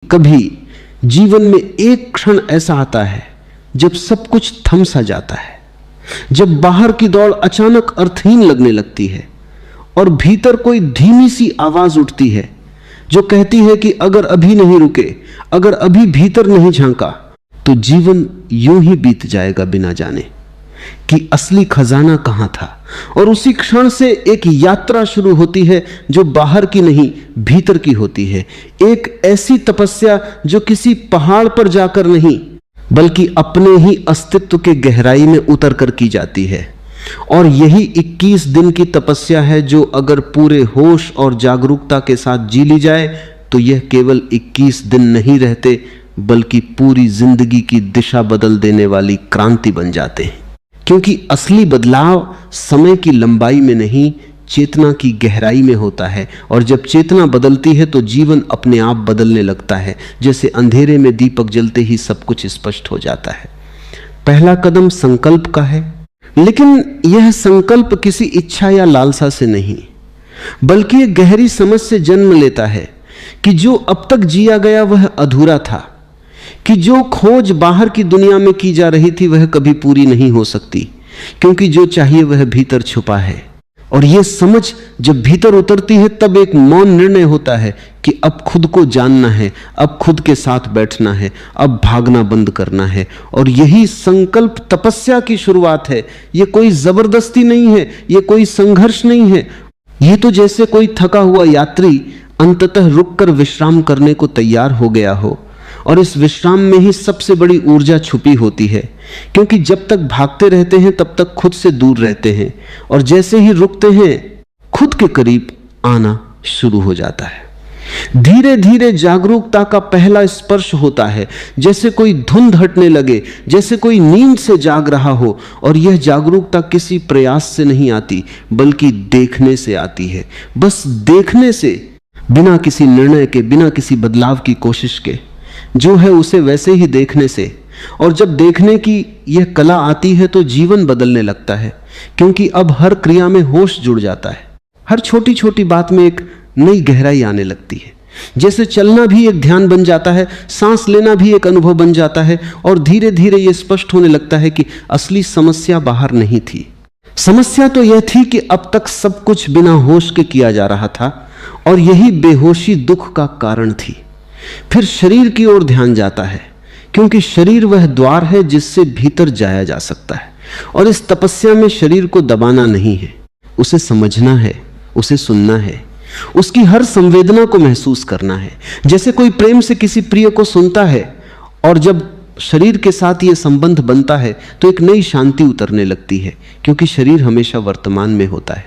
कभी जीवन में एक क्षण ऐसा आता है जब सब कुछ थम सा जाता है, जब बाहर की दौड़ अचानक अर्थहीन लगने लगती है और भीतर कोई धीमी सी आवाज उठती है जो कहती है कि अगर अभी नहीं रुके, अगर अभी भीतर नहीं झांका तो जीवन यूं ही बीत जाएगा बिना जाने कि असली खजाना कहां था। और उसी क्षण से एक यात्रा शुरू होती है जो बाहर की नहीं भीतर की होती है। एक ऐसी तपस्या जो किसी पहाड़ पर जाकर नहीं बल्कि अपने ही अस्तित्व के गहराई में उतर कर की जाती है। और यही 21 दिन की तपस्या है जो अगर पूरे होश और जागरूकता के साथ जी ली जाए तो यह केवल 21 दिन नहीं रहते बल्कि पूरी जिंदगी की दिशा बदल देने वाली क्रांति बन जाते हैं। क्योंकि असली बदलाव समय की लंबाई में नहीं, चेतना की गहराई में होता है। और जब चेतना बदलती है तो जीवन अपने आप बदलने लगता है। जैसे अंधेरे में दीपक जलते ही सब कुछ स्पष्ट हो जाता है। पहला कदम संकल्प का है, लेकिन यह संकल्प किसी इच्छा या लालसा से नहीं बल्कि एक गहरी समझ से जन्म लेता है कि जो अब तक जिया गया वह अधूरा था, कि जो खोज बाहर की दुनिया में की जा रही थी वह कभी पूरी नहीं हो सकती, क्योंकि जो चाहिए वह भीतर छुपा है। और यह समझ जब भीतर उतरती है तब एक मौन निर्णय होता है कि अब खुद को जानना है, अब खुद के साथ बैठना है, अब भागना बंद करना है। और यही संकल्प तपस्या की शुरुआत है। यह कोई जबरदस्ती नहीं है, यह कोई संघर्ष नहीं है। यह तो जैसे कोई थका हुआ यात्री अंततः रुककर विश्राम करने को तैयार हो गया हो, और इस विश्राम में ही सबसे बड़ी ऊर्जा छुपी होती है। क्योंकि जब तक भागते रहते हैं तब तक खुद से दूर रहते हैं, और जैसे ही रुकते हैं खुद के करीब आना शुरू हो जाता है। धीरे धीरे जागरूकता का पहला स्पर्श होता है, जैसे कोई धुंध हटने लगे, जैसे कोई नींद से जाग रहा हो। और यह जागरूकता किसी प्रयास से नहीं आती बल्कि देखने से आती है। बस देखने से, बिना किसी निर्णय के, बिना किसी बदलाव की कोशिश के, जो है उसे वैसे ही देखने से। और जब देखने की यह कला आती है तो जीवन बदलने लगता है, क्योंकि अब हर क्रिया में होश जुड़ जाता है। हर छोटी छोटी बात में एक नई गहराई आने लगती है। जैसे चलना भी एक ध्यान बन जाता है, सांस लेना भी एक अनुभव बन जाता है। और धीरे धीरे यह स्पष्ट होने लगता है कि असली समस्या बाहर नहीं थी। समस्या तो यह थी कि अब तक सब कुछ बिना होश के किया जा रहा था, और यही बेहोशी दुख का कारण थी। फिर शरीर की ओर ध्यान जाता है, क्योंकि शरीर वह द्वार है जिससे भीतर जाया जा सकता है। और इस तपस्या में शरीर को दबाना नहीं है, उसे समझना है, उसे सुनना है, उसकी हर संवेदना को महसूस करना है। जैसे कोई प्रेम से किसी प्रिय को सुनता है, और जब शरीर के साथ यह संबंध बनता है तो एक नई शांति उतरने लगती है, क्योंकि शरीर हमेशा वर्तमान में होता है,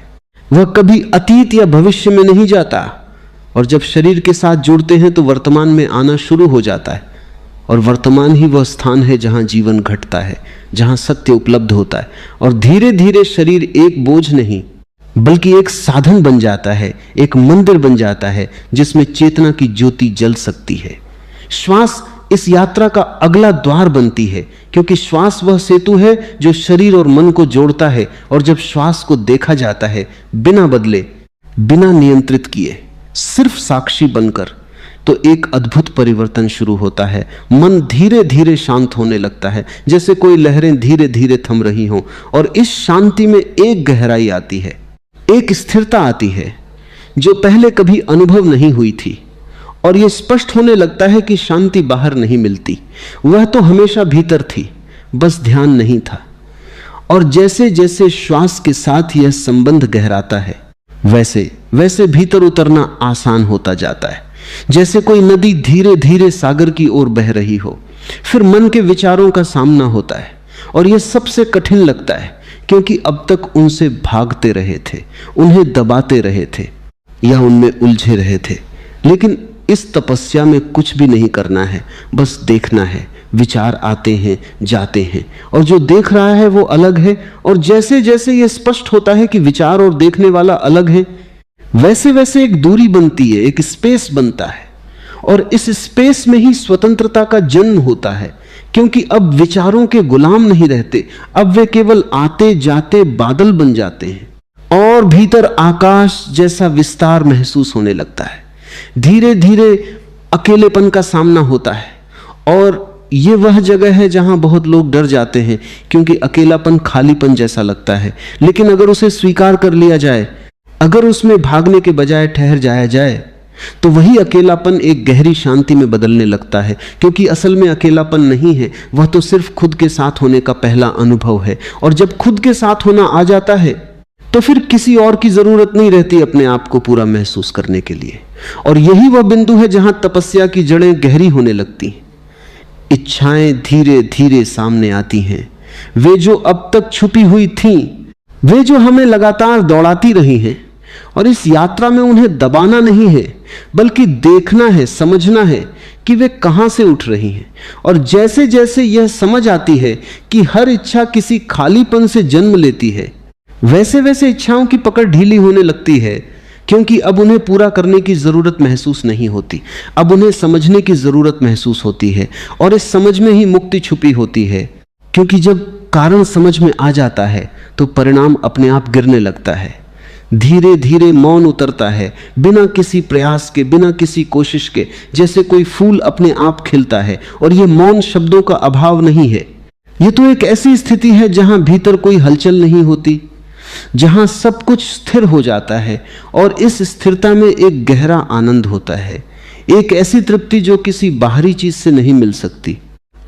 वह कभी अतीत या भविष्य में नहीं जाता। और जब शरीर के साथ जुड़ते हैं तो वर्तमान में आना शुरू हो जाता है, और वर्तमान ही वह स्थान है जहां जीवन घटता है, जहां सत्य उपलब्ध होता है। और धीरे धीरे शरीर एक बोझ नहीं बल्कि एक साधन बन जाता है, एक मंदिर बन जाता है जिसमें चेतना की ज्योति जल सकती है। श्वास इस यात्रा का अगला द्वार बनती है, क्योंकि श्वास वह सेतु है जो शरीर और मन को जोड़ता है। और जब श्वास को देखा जाता है बिना बदले, बिना नियंत्रित किए, सिर्फ साक्षी बनकर, तो एक अद्भुत परिवर्तन शुरू होता है। मन धीरे धीरे शांत होने लगता है, जैसे कोई लहरें धीरे धीरे थम रही हों। और इस शांति में एक गहराई आती है, एक स्थिरता आती है जो पहले कभी अनुभव नहीं हुई थी। और यह स्पष्ट होने लगता है कि शांति बाहर नहीं मिलती, वह तो हमेशा भीतर थी, बस ध्यान नहीं था। और जैसे जैसे श्वास के साथ यह संबंध गहराता है वैसे वैसे भीतर उतरना आसान होता जाता है। जैसे कोई नदी धीरे धीरे सागर की ओर बह रही हो। फिर मन के विचारों का सामना होता है, और यह सबसे कठिन लगता है, क्योंकि अब तक उनसे भागते रहे थे, उन्हें दबाते रहे थे या उनमें उलझे रहे थे। लेकिन इस तपस्या में कुछ भी नहीं करना है, बस देखना है। विचार आते हैं, जाते हैं, और जो देख रहा है वो अलग है। और जैसे जैसे यह स्पष्ट होता है कि विचार और देखने वाला अलग है, वैसे वैसे एक दूरी बनती है, एक स्पेस बनता है। और इस स्पेस में ही स्वतंत्रता का जन्म होता है, क्योंकि अब विचारों के गुलाम नहीं रहते, अब वे केवल आते जाते बादल बन जाते हैं। और भीतर आकाश जैसा विस्तार महसूस होने लगता है। धीरे धीरे अकेलेपन का सामना होता है। और ये वह जगह है जहां बहुत लोग डर जाते हैं, क्योंकि अकेलापन खालीपन जैसा लगता है। लेकिन अगर उसे स्वीकार कर लिया जाए, अगर उसमें भागने के बजाय ठहर जाया जाए, तो वही अकेलापन एक गहरी शांति में बदलने लगता है। क्योंकि असल में अकेलापन नहीं है, वह तो सिर्फ खुद के साथ होने का पहला अनुभव है। और जब खुद के साथ होना आ जाता है, तो फिर किसी और की जरूरत नहीं रहती अपने आप को पूरा महसूस करने के लिए। और यही वह बिंदु है जहां तपस्या की जड़ें गहरी होने लगती हैं। इच्छाएं धीरे धीरे सामने आती हैं, वे जो अब तक छुपी हुई थीं, वे जो हमें लगातार दौड़ाती रही हैं। और इस यात्रा में उन्हें दबाना नहीं है, बल्कि देखना है, समझना है कि वे कहां से उठ रही हैं। और जैसे जैसे यह समझ आती है कि हर इच्छा किसी खालीपन से जन्म लेती है, वैसे वैसे इच्छाओं की पकड़ ढीली होने लगती है, क्योंकि अब उन्हें पूरा करने की जरूरत महसूस नहीं होती। अब उन्हें समझने की जरूरत महसूस होती है, और इस समझ में ही मुक्ति छुपी होती है। क्योंकि जब कारण समझ में आ जाता है, तो परिणाम अपने आप गिरने लगता है। धीरे धीरे मौन उतरता है, बिना किसी प्रयास के, बिना किसी कोशिश के, जैसे कोई फूल अपने आप खिलता है। और यह मौन शब्दों का अभाव नहीं है, यह तो एक ऐसी स्थिति है जहां भीतर कोई हलचल नहीं होती, जहां सब कुछ स्थिर हो जाता है। और इस स्थिरता में एक गहरा आनंद होता है, एक ऐसी तृप्ति जो किसी बाहरी चीज से नहीं मिल सकती।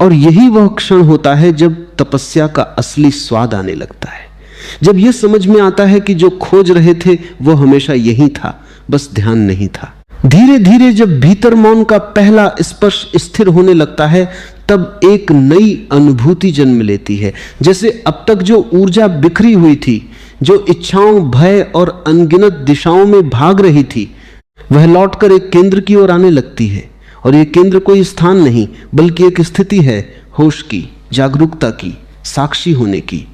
और यही वह क्षण होता है जब तपस्या का असली स्वाद आने लगता है, जब यह समझ में आता है कि जो खोज रहे थे वो हमेशा यही था, बस ध्यान नहीं था। धीरे धीरे जब भीतर मौन का पहला स्पर्श स्थिर होने लगता है, तब एक नई अनुभूति जन्म लेती है। जैसे अब तक जो ऊर्जा बिखरी हुई थी, जो इच्छाओं, भय और अनगिनत दिशाओं में भाग रही थी, वह लौटकर एक केंद्र की ओर आने लगती है। और यह केंद्र कोई स्थान नहीं, बल्कि एक स्थिति है, होश की, जागरूकता की, साक्षी होने की,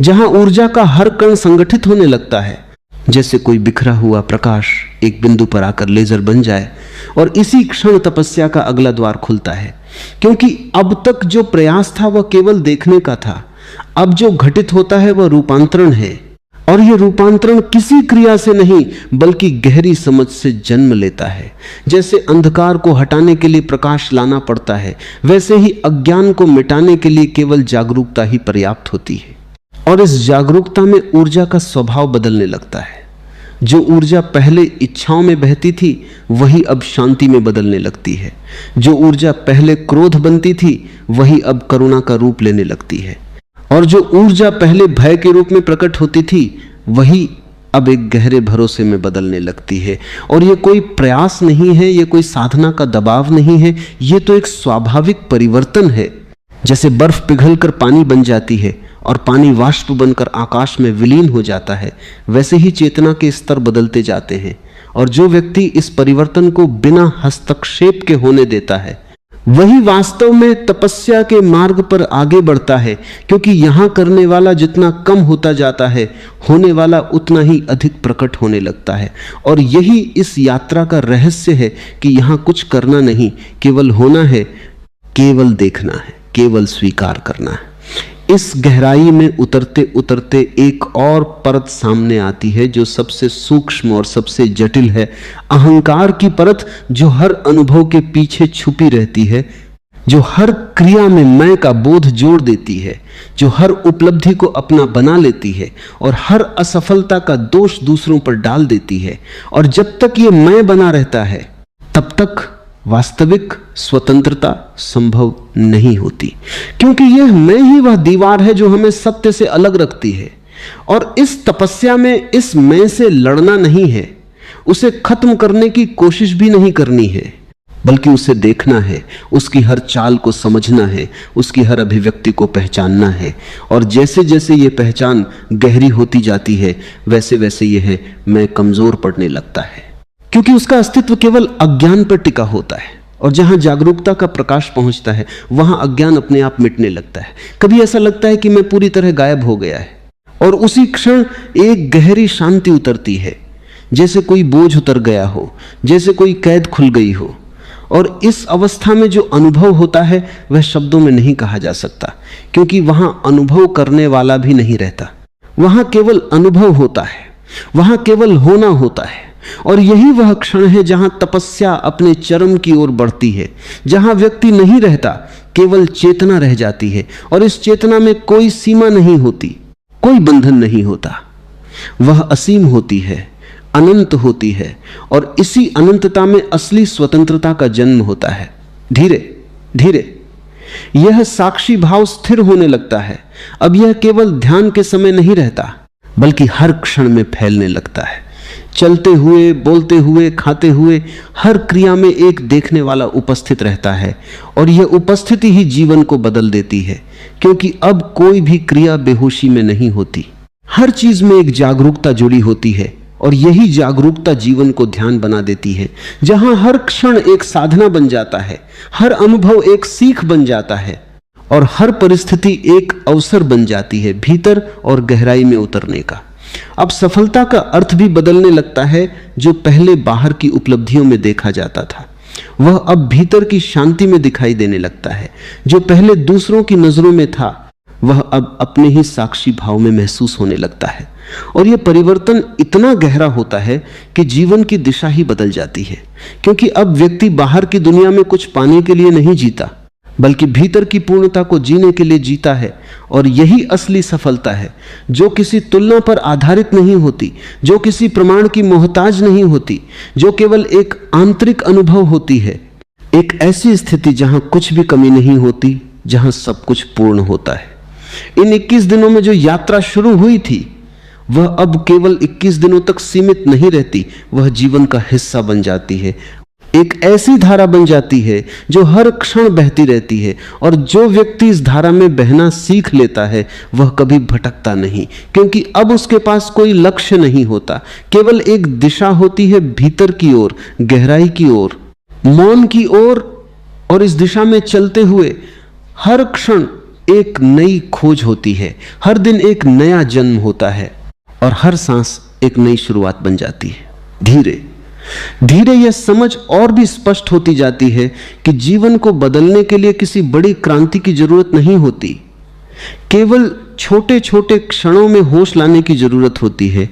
जहां ऊर्जा का हर कण संगठित होने लगता है। जैसे कोई बिखरा हुआ प्रकाश एक बिंदु पर आकर लेजर बन जाए, और इसी क्षण तपस्या का अगला द्वार खुलता है। क्योंकि अब तक जो प्रयास था वह केवल देखने का था, अब जो घटित होता है वह रूपांतरण है। और यह रूपांतरण किसी क्रिया से नहीं, बल्कि गहरी समझ से जन्म लेता है। जैसे अंधकार को हटाने के लिए प्रकाश लाना पड़ता है, वैसे ही अज्ञान को मिटाने के लिए केवल जागरूकता ही पर्याप्त होती है। और इस जागरूकता में ऊर्जा का स्वभाव बदलने लगता है। जो ऊर्जा पहले इच्छाओं में बहती थी, वही अब शांति में बदलने लगती है। जो ऊर्जा पहले क्रोध बनती थी, वही अब करुणा का रूप लेने लगती है। और जो ऊर्जा पहले भय के रूप में प्रकट होती थी, वही अब एक गहरे भरोसे में बदलने लगती है। और ये कोई प्रयास नहीं है, ये कोई साधना का दबाव नहीं है, ये तो एक स्वाभाविक परिवर्तन है। जैसे बर्फ पिघलकर पानी बन जाती है और पानी वाष्प बनकर आकाश में विलीन हो जाता है, वैसे ही चेतना के स्तर बदलते जाते हैं। और जो व्यक्ति इस परिवर्तन को बिना हस्तक्षेप के होने देता है, वही वास्तव में तपस्या के मार्ग पर आगे बढ़ता है। क्योंकि यहां करने वाला जितना कम होता जाता है, होने वाला उतना ही अधिक प्रकट होने लगता है। और यही इस यात्रा का रहस्य है कि यहां कुछ करना नहीं, केवल होना है, केवल देखना है, केवल स्वीकार करना है। इस गहराई में उतरते उतरते एक और परत सामने आती है, जो सबसे सूक्ष्म और सबसे जटिल है। अहंकार की परत, जो हर अनुभव के पीछे छुपी रहती है, जो हर क्रिया में मैं का बोध जोड़ देती है, जो हर उपलब्धि को अपना बना लेती है और हर असफलता का दोष दूसरों पर डाल देती है। और जब तक ये मैं बना रहता है, तब तक वास्तविक स्वतंत्रता संभव नहीं होती। क्योंकि यह मैं ही वह दीवार है जो हमें सत्य से अलग रखती है। और इस तपस्या में इस मैं से लड़ना नहीं है, उसे खत्म करने की कोशिश भी नहीं करनी है, बल्कि उसे देखना है, उसकी हर चाल को समझना है, उसकी हर अभिव्यक्ति को पहचानना है। और जैसे जैसे ये पहचान गहरी होती जाती है, वैसे वैसे यह मैं कमजोर पड़ने लगता है। क्योंकि उसका अस्तित्व केवल अज्ञान पर टिका होता है। और जहां जागरूकता का प्रकाश पहुंचता है, वहां अज्ञान अपने आप मिटने लगता है। कभी ऐसा लगता है कि मैं पूरी तरह गायब हो गया है, और उसी क्षण एक गहरी शांति उतरती है, जैसे कोई बोझ उतर गया हो, जैसे कोई कैद खुल गई हो। और इस अवस्था में जो अनुभव होता है, वह शब्दों में नहीं कहा जा सकता, क्योंकि वहां अनुभव करने वाला भी नहीं रहता। वहां केवल अनुभव होता है, वहां केवल होना होता है। और यही वह क्षण है जहां तपस्या अपने चरम की ओर बढ़ती है, जहां व्यक्ति नहीं रहता, केवल चेतना रह जाती है। और इस चेतना में कोई सीमा नहीं होती, कोई बंधन नहीं होता। वह असीम होती है, अनंत होती है, और इसी अनंतता में असली स्वतंत्रता का जन्म होता है। धीरे धीरे यह साक्षी भाव स्थिर होने लगता है। अब यह केवल ध्यान के समय नहीं रहता, बल्कि हर क्षण में फैलने लगता है। चलते हुए, बोलते हुए, खाते हुए, हर क्रिया में एक देखने वाला उपस्थित रहता है, और यह उपस्थिति ही जीवन को बदल देती है, क्योंकि अब कोई भी क्रिया बेहोशी में नहीं होती। हर चीज में एक जागरूकता जुड़ी होती है, और यही जागरूकता जीवन को ध्यान बना देती है, जहां हर क्षण एक साधना बन जाता है, हर अनुभव एक सीख बन जाता है, और हर परिस्थिति एक अवसर बन जाती है भीतर और गहराई में उतरने का। अब सफलता का अर्थ भी बदलने लगता है। जो पहले बाहर की उपलब्धियों में देखा जाता था, वह अब भीतर की शांति में दिखाई देने लगता है। जो पहले दूसरों की नजरों में था, वह अब अपने ही साक्षी भाव में महसूस होने लगता है। और यह परिवर्तन इतना गहरा होता है कि जीवन की दिशा ही बदल जाती है, क्योंकि अब व्यक्ति बाहर की दुनिया में कुछ पाने के लिए नहीं जीता, बल्कि भीतर की पूर्णता को जीने के लिए जीता है। और यही असली सफलता है, जो किसी तुलना पर आधारित नहीं होती, जो किसी प्रमाण की मोहताज नहीं होती, जो केवल एक आंतरिक अनुभव होती है। एक ऐसी स्थिति जहां कुछ भी कमी नहीं होती, जहां सब कुछ पूर्ण होता है। इन 21 दिनों में जो यात्रा शुरू हुई थी, वह अब केवल 21 दिनों तक सीमित नहीं रहती, वह जीवन का हिस्सा बन जाती है। एक ऐसी धारा बन जाती है जो हर क्षण बहती रहती है, और जो व्यक्ति इस धारा में बहना सीख लेता है, वह कभी भटकता नहीं, क्योंकि अब उसके पास कोई लक्ष्य नहीं होता, केवल एक दिशा होती है, भीतर की ओर, गहराई की ओर, मौन की ओर। और इस दिशा में चलते हुए हर क्षण एक नई खोज होती है, हर दिन एक नया जन्म होता है, और हर सांस एक नई शुरुआत बन जाती है। धीरे धीरे यह समझ और भी स्पष्ट होती जाती है कि जीवन को बदलने के लिए किसी बड़ी क्रांति की जरूरत नहीं होती, केवल छोटे छोटे क्षणों में होश लाने की जरूरत होती है।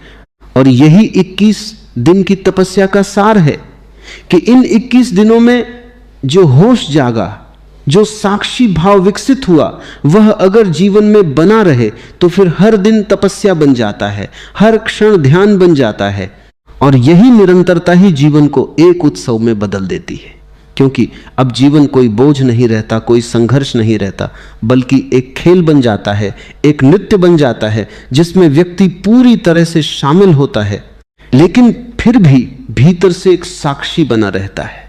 और यही 21 दिन की तपस्या का सार है कि इन 21 दिनों में जो होश जागा, जो साक्षी भाव विकसित हुआ, वह अगर जीवन में बना रहे तो फिर हर दिन तपस्या बन जाता है, हर क्षण ध्यान बन जाता है। और यही निरंतरता ही जीवन को एक उत्सव में बदल देती है, क्योंकि अब जीवन कोई बोझ नहीं रहता, कोई संघर्ष नहीं रहता, बल्कि एक खेल बन जाता है, एक नृत्य बन जाता है, जिसमें व्यक्ति पूरी तरह से शामिल होता है, लेकिन फिर भी भीतर से एक साक्षी बना रहता है।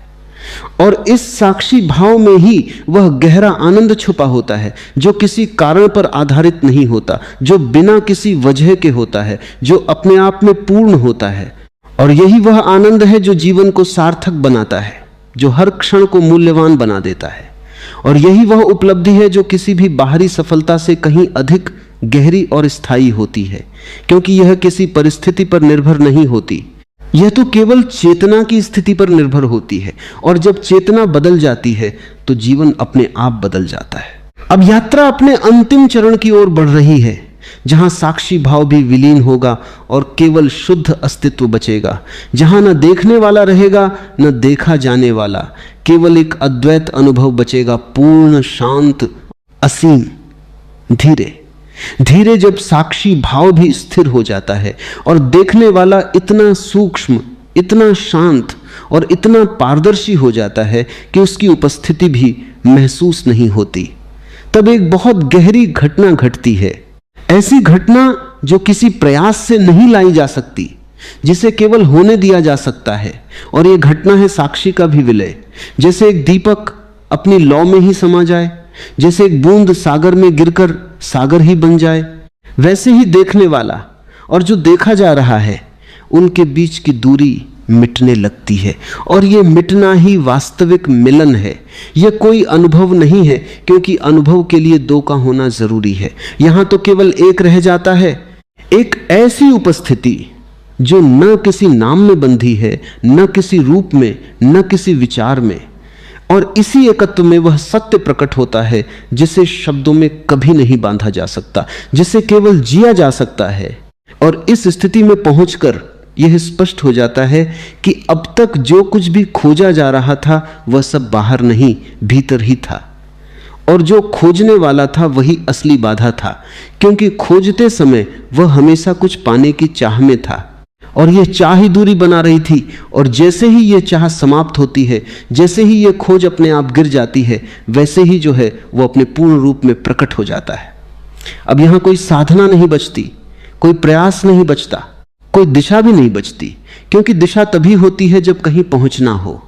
और इस साक्षी भाव में ही वह गहरा आनंद छुपा होता है, जो किसी कारण पर आधारित नहीं होता, जो बिना किसी वजह के होता है, जो अपने आप में पूर्ण होता है। और यही वह आनंद है जो जीवन को सार्थक बनाता है, जो हर क्षण को मूल्यवान बना देता है। और यही वह उपलब्धि है जो किसी भी बाहरी सफलता से कहीं अधिक गहरी और स्थायी होती है, क्योंकि यह किसी परिस्थिति पर निर्भर नहीं होती, यह तो केवल चेतना की स्थिति पर निर्भर होती है। और जब चेतना बदल जाती है तो जीवन अपने आप बदल जाता है। अब यात्रा अपने अंतिम चरण की ओर बढ़ रही है, जहां साक्षी भाव भी विलीन होगा और केवल शुद्ध अस्तित्व बचेगा, जहां न देखने वाला रहेगा न देखा जाने वाला, केवल एक अद्वैत अनुभव बचेगा, पूर्ण, शांत, असीम। धीरे धीरे जब साक्षी भाव भी स्थिर हो जाता है और देखने वाला इतना सूक्ष्म, इतना शांत और इतना पारदर्शी हो जाता है कि उसकी उपस्थिति भी महसूस नहीं होती, तब एक बहुत गहरी घटना घटती है। ऐसी घटना जो किसी प्रयास से नहीं लाई जा सकती, जिसे केवल होने दिया जा सकता है। और यह घटना है साक्षी का भी विलय। जैसे एक दीपक अपनी लौ में ही समा जाए, जैसे एक बूंद सागर में गिरकर सागर ही बन जाए, वैसे ही देखने वाला और जो देखा जा रहा है, उनके बीच की दूरी मिटने लगती है। और यह मिटना ही वास्तविक मिलन है। यह कोई अनुभव नहीं है, क्योंकि अनुभव के लिए दो का होना जरूरी है। यहां तो केवल एक रह जाता है, एक ऐसी उपस्थिति जो न किसी नाम में बंधी है, न किसी रूप में, न किसी विचार में। और इसी एकत्व में वह सत्य प्रकट होता है जिसे शब्दों में कभी नहीं बांधा जा सकता, जिसे केवल जिया जा सकता है। और इस स्थिति में पहुंचकर यह स्पष्ट हो जाता है कि अब तक जो कुछ भी खोजा जा रहा था वह सब बाहर नहीं, भीतर ही था। और जो खोजने वाला था वही असली बाधा था, क्योंकि खोजते समय वह हमेशा कुछ पाने की चाह में था और यह चाह ही दूरी बना रही थी। और जैसे ही यह चाह समाप्त होती है, जैसे ही यह खोज अपने आप गिर जाती है, वैसे ही जो है वो अपने पूर्ण रूप में प्रकट हो जाता है। अब यहां कोई साधना नहीं बचती, कोई प्रयास नहीं बचता, कोई दिशा भी नहीं बचती, क्योंकि दिशा तभी होती है जब कहीं पहुंचना हो।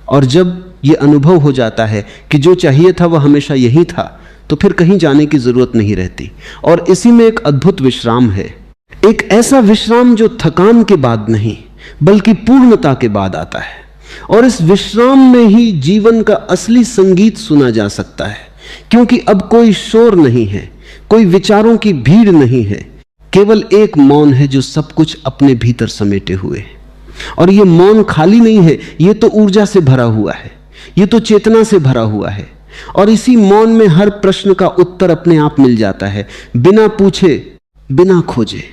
और जब यह अनुभव हो जाता है कि जो चाहिए था वह हमेशा यही था, तो फिर कहीं जाने की जरूरत नहीं रहती। और इसी में एक अद्भुत विश्राम है, एक ऐसा विश्राम जो थकान के बाद नहीं बल्कि पूर्णता के बाद आता है। और इस विश्राम में ही जीवन का असली संगीत सुना जा सकता है, क्योंकि अब कोई शोर नहीं है, कोई विचारों की भीड़ नहीं है, केवल एक मौन है जो सब कुछ अपने भीतर समेटे हुए है। और यह मौन खाली नहीं है, यह तो ऊर्जा से भरा हुआ है, यह तो चेतना से भरा हुआ है। और इसी मौन में हर प्रश्न का उत्तर अपने आप मिल जाता है, बिना पूछे, बिना खोजे।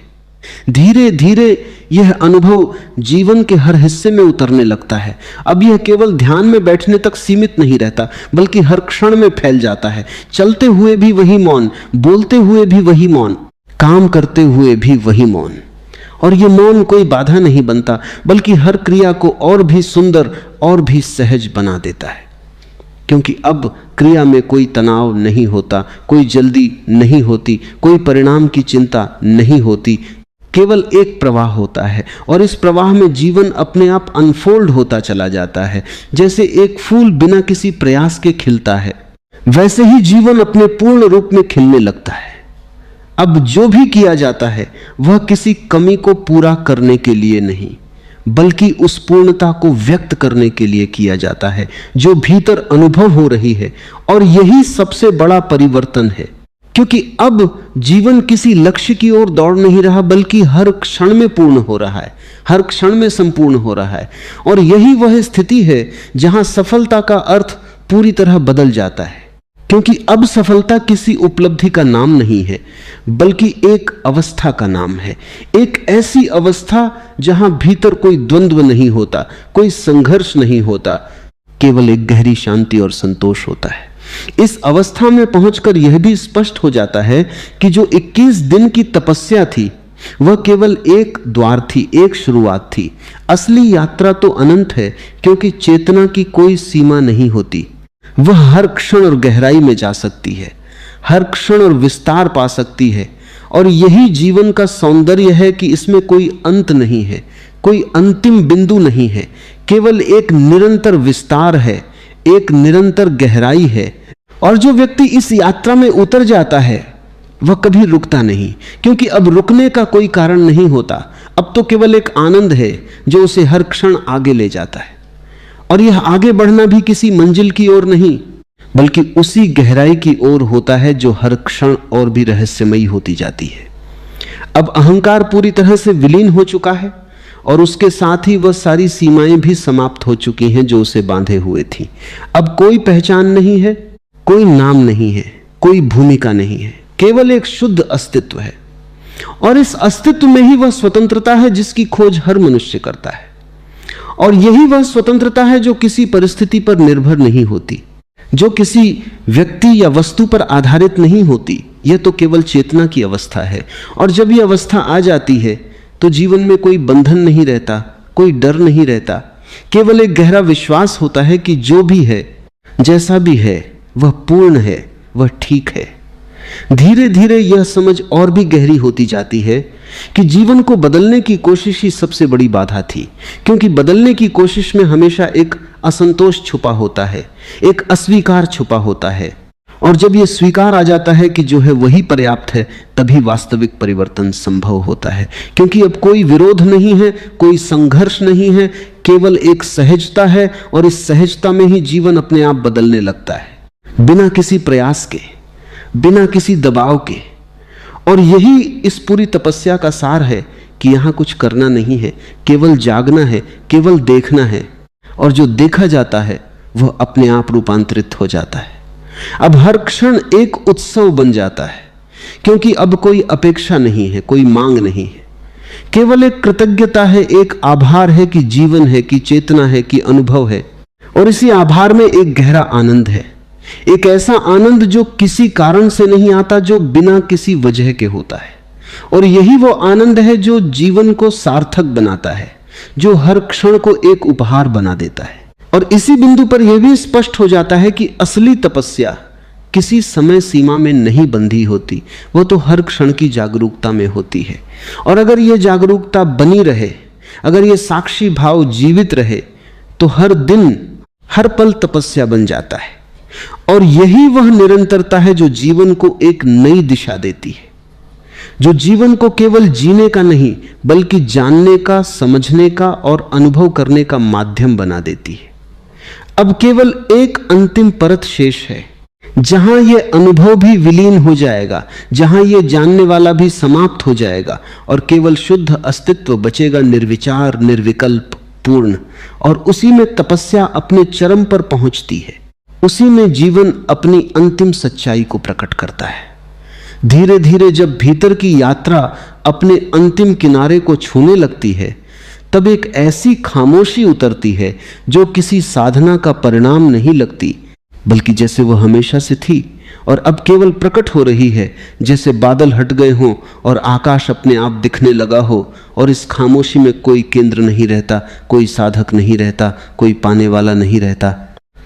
धीरे धीरे यह अनुभव जीवन के हर हिस्से में उतरने लगता है। अब यह केवल ध्यान में बैठने तक सीमित नहीं रहता, बल्कि हर क्षण में फैल जाता है। चलते हुए भी वही मौन, बोलते हुए भी वही मौन, काम करते हुए भी वही मौन। और यह मौन कोई बाधा नहीं बनता, बल्कि हर क्रिया को और भी सुंदर और भी सहज बना देता है, क्योंकि अब क्रिया में कोई तनाव नहीं होता, कोई जल्दी नहीं होती, कोई परिणाम की चिंता नहीं होती, केवल एक प्रवाह होता है। और इस प्रवाह में जीवन अपने आप अनफोल्ड होता चला जाता है। जैसे एक फूल बिना किसी प्रयास के खिलता है, वैसे ही जीवन अपने पूर्ण रूप में खिलने लगता है। अब जो भी किया जाता है वह किसी कमी को पूरा करने के लिए नहीं, बल्कि उस पूर्णता को व्यक्त करने के लिए किया जाता है जो भीतर अनुभव हो रही है। और यही सबसे बड़ा परिवर्तन है, क्योंकि अब जीवन किसी लक्ष्य की ओर दौड़ नहीं रहा, बल्कि हर क्षण में पूर्ण हो रहा है, हर क्षण में संपूर्ण हो रहा है। और यही वह स्थिति है जहां सफलता का अर्थ पूरी तरह बदल जाता है, क्योंकि अब सफलता किसी उपलब्धि का नाम नहीं है, बल्कि एक अवस्था का नाम है। एक ऐसी अवस्था जहां भीतर कोई द्वंद्व नहीं होता, कोई संघर्ष नहीं होता, केवल एक गहरी शांति और संतोष होता है। इस अवस्था में पहुंचकर यह भी स्पष्ट हो जाता है कि जो 21 दिन की तपस्या थी वह केवल एक द्वार थी, एक शुरुआत थी। असली यात्रा तो अनंत है, क्योंकि चेतना की कोई सीमा नहीं होती। वह हर क्षण और गहराई में जा सकती है, हर क्षण और विस्तार पा सकती है। और यही जीवन का सौंदर्य है कि इसमें कोई अंत नहीं है, कोई अंतिम बिंदु नहीं है, केवल एक निरंतर विस्तार है, एक निरंतर गहराई है। और जो व्यक्ति इस यात्रा में उतर जाता है वह कभी रुकता नहीं, क्योंकि अब रुकने का कोई कारण नहीं होता। अब तो केवल एक आनंद है जो उसे हर क्षण आगे ले जाता है। और यह आगे बढ़ना भी किसी मंजिल की ओर नहीं, बल्कि उसी गहराई की ओर होता है जो हर क्षण और भी रहस्यमयी होती जाती है। अब अहंकार पूरी तरह से विलीन हो चुका है, और उसके साथ ही वह सारी सीमाएं भी समाप्त हो चुकी हैं जो उसे बांधे हुए थी। अब कोई पहचान नहीं है, कोई नाम नहीं है, कोई भूमिका नहीं है, केवल एक शुद्ध अस्तित्व है। और इस अस्तित्व में ही वह स्वतंत्रता है जिसकी खोज हर मनुष्य करता है। और यही वह स्वतंत्रता है जो किसी परिस्थिति पर निर्भर नहीं होती, जो किसी व्यक्ति या वस्तु पर आधारित नहीं होती। यह तो केवल चेतना की अवस्था है। और जब यह अवस्था आ जाती है तो जीवन में कोई बंधन नहीं रहता, कोई डर नहीं रहता, केवल एक गहरा विश्वास होता है कि जो भी है, जैसा भी है, वह पूर्ण है, वह ठीक है। धीरे धीरे यह समझ और भी गहरी होती जाती है कि जीवन को बदलने की कोशिश ही सबसे बड़ी बाधा थी, क्योंकि बदलने की कोशिश में हमेशा एक असंतोष छुपा होता है, एक अस्वीकार छुपा होता है। और जब यह स्वीकार आ जाता है कि जो है वही पर्याप्त है, तभी वास्तविक परिवर्तन संभव होता है। क्योंकि अब कोई विरोध नहीं है, कोई संघर्ष नहीं है, केवल एक सहजता है। और इस सहजता में ही जीवन अपने आप बदलने लगता है, बिना किसी प्रयास के, बिना किसी दबाव के। और यही इस पूरी तपस्या का सार है कि यहां कुछ करना नहीं है, केवल जागना है, केवल देखना है। और जो देखा जाता है वह अपने आप रूपांतरित हो जाता है। अब हर क्षण एक उत्सव बन जाता है, क्योंकि अब कोई अपेक्षा नहीं है, कोई मांग नहीं है, केवल एक कृतज्ञता है, एक आभार है कि जीवन है, कि चेतना है, कि अनुभव है। और इसी आभार में एक गहरा आनंद है, एक ऐसा आनंद जो किसी कारण से नहीं आता, जो बिना किसी वजह के होता है। और यही वो आनंद है जो जीवन को सार्थक बनाता है, जो हर क्षण को एक उपहार बना देता है। और इसी बिंदु पर यह भी स्पष्ट हो जाता है कि असली तपस्या किसी समय सीमा में नहीं बंधी होती, वो तो हर क्षण की जागरूकता में होती है। और अगर यह जागरूकता बनी रहे, अगर यह साक्षी भाव जीवित रहे, तो हर दिन हर पल तपस्या बन जाता है। और यही वह निरंतरता है जो जीवन को एक नई दिशा देती है, जो जीवन को केवल जीने का नहीं बल्कि जानने का, समझने का और अनुभव करने का माध्यम बना देती है। अब केवल एक अंतिम परत शेष है, जहां यह अनुभव भी विलीन हो जाएगा, जहां यह जानने वाला भी समाप्त हो जाएगा और केवल शुद्ध अस्तित्व बचेगा, निर्विचार, निर्विकल्प, पूर्ण। और उसी में तपस्या अपने चरम पर पहुंचती है, उसी में जीवन अपनी अंतिम सच्चाई को प्रकट करता है। धीरे धीरे जब भीतर की यात्रा अपने अंतिम किनारे को छूने लगती है, तब एक ऐसी खामोशी उतरती है जो किसी साधना का परिणाम नहीं लगती, बल्कि जैसे वह हमेशा से थी और अब केवल प्रकट हो रही है, जैसे बादल हट गए हों और आकाश अपने आप दिखने लगा हो। और इस खामोशी में कोई केंद्र नहीं रहता, कोई साधक नहीं रहता, कोई पाने वाला नहीं रहता,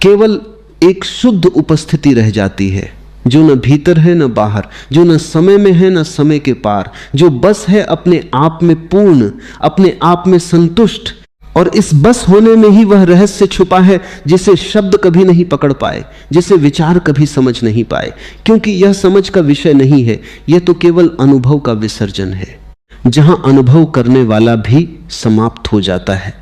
केवल एक शुद्ध उपस्थिति रह जाती है, जो न भीतर है न बाहर, जो न समय में है न समय के पार, जो बस है अपने आप में पूर्ण, अपने आप में संतुष्ट। और इस बस होने में ही वह रहस्य छुपा है जिसे शब्द कभी नहीं पकड़ पाए, जिसे विचार कभी समझ नहीं पाए, क्योंकि यह समझ का विषय नहीं है, यह तो केवल अनुभव का विसर्जन है, जहां अनुभव करने वाला भी समाप्त हो जाता है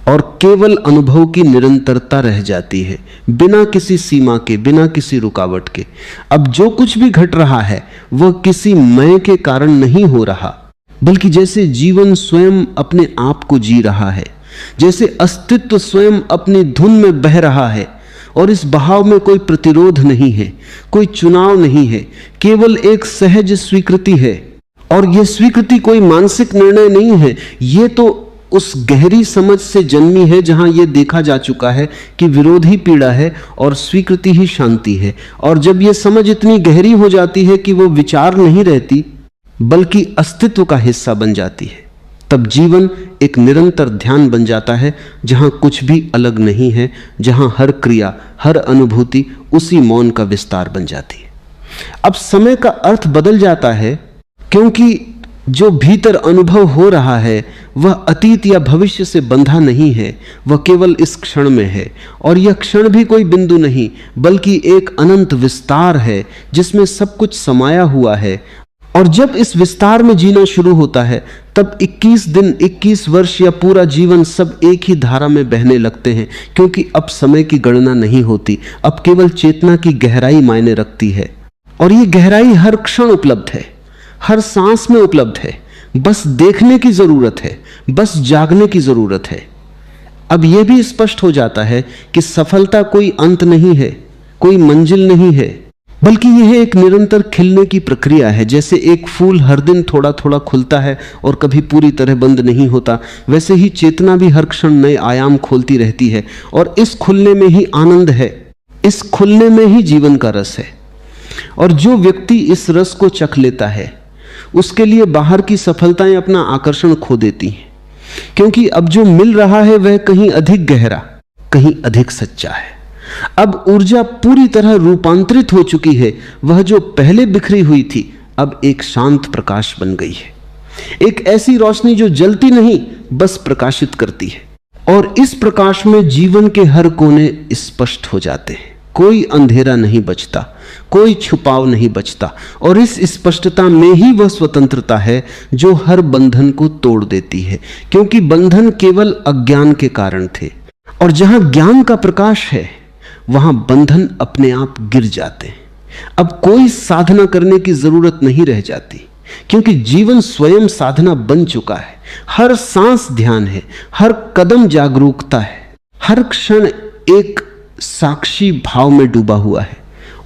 और केवल अनुभव की निरंतरता रह जाती है, बिना किसी सीमा के, बिना किसी रुकावट के। अब जो कुछ भी घट रहा है वह किसी मैं के कारण नहीं हो रहा, बल्कि जैसे जीवन स्वयं अपने आप को जी रहा है, जैसे अस्तित्व स्वयं अपनी धुन में बह रहा है। और इस बहाव में कोई प्रतिरोध नहीं है, कोई चुनाव नहीं है, केवल एक सहज स्वीकृति है। और यह स्वीकृति कोई मानसिक निर्णय नहीं है, यह तो उस गहरी समझ से जन्मी है जहां यह देखा जा चुका है कि विरोध ही पीड़ा है और स्वीकृति ही शांति है। और जब यह समझ इतनी गहरी हो जाती है कि वो विचार नहीं रहती बल्कि अस्तित्व का हिस्सा बन जाती है, तब जीवन एक निरंतर ध्यान बन जाता है, जहां कुछ भी अलग नहीं है, जहां हर क्रिया, हर अनुभूति उसी मौन का विस्तार बन जाती है। अब समय का अर्थ बदल जाता है, क्योंकि जो भीतर अनुभव हो रहा है वह अतीत या भविष्य से बंधा नहीं है, वह केवल इस क्षण में है। और यह क्षण भी कोई बिंदु नहीं बल्कि एक अनंत विस्तार है जिसमें सब कुछ समाया हुआ है। और जब इस विस्तार में जीना शुरू होता है, तब 21 दिन, 21 वर्ष या पूरा जीवन सब एक ही धारा में बहने लगते हैं, क्योंकि अब समय की गणना नहीं होती, अब केवल चेतना की गहराई मायने रखती है। और ये गहराई हर क्षण उपलब्ध है, हर सांस में उपलब्ध है, बस देखने की जरूरत है, बस जागने की जरूरत है। अब यह भी स्पष्ट हो जाता है कि सफलता कोई अंत नहीं है, कोई मंजिल नहीं है, बल्कि यह एक निरंतर खिलने की प्रक्रिया है। जैसे एक फूल हर दिन थोड़ा थोड़ा खुलता है और कभी पूरी तरह बंद नहीं होता, वैसे ही चेतना भी हर क्षण नए आयाम खोलती रहती है। और इस खुलने में ही आनंद है, इस खुलने में ही जीवन का रस है। और जो व्यक्ति इस रस को चख लेता है, उसके लिए बाहर की सफलताएं अपना आकर्षण खो देती हैं, क्योंकि अब जो मिल रहा है वह कहीं अधिक गहरा, कहीं अधिक सच्चा है। अब ऊर्जा पूरी तरह रूपांतरित हो चुकी है, वह जो पहले बिखरी हुई थी अब एक शांत प्रकाश बन गई है, एक ऐसी रोशनी जो जलती नहीं बस प्रकाशित करती है। और इस प्रकाश में जीवन के हर कोने स्पष्ट हो जाते हैं, कोई अंधेरा नहीं बचता, कोई छुपाव नहीं बचता। और इस स्पष्टता में ही वह स्वतंत्रता है जो हर बंधन को तोड़ देती है, क्योंकि बंधन केवल अज्ञान के कारण थे, और जहां ज्ञान का प्रकाश है वहां बंधन अपने आप गिर जाते हैं। अब कोई साधना करने की जरूरत नहीं रह जाती, क्योंकि जीवन स्वयं साधना बन चुका है। हर सांस ध्यान है, हर कदम जागरूकता है, हर क्षण एक साक्षी भाव में डूबा हुआ है।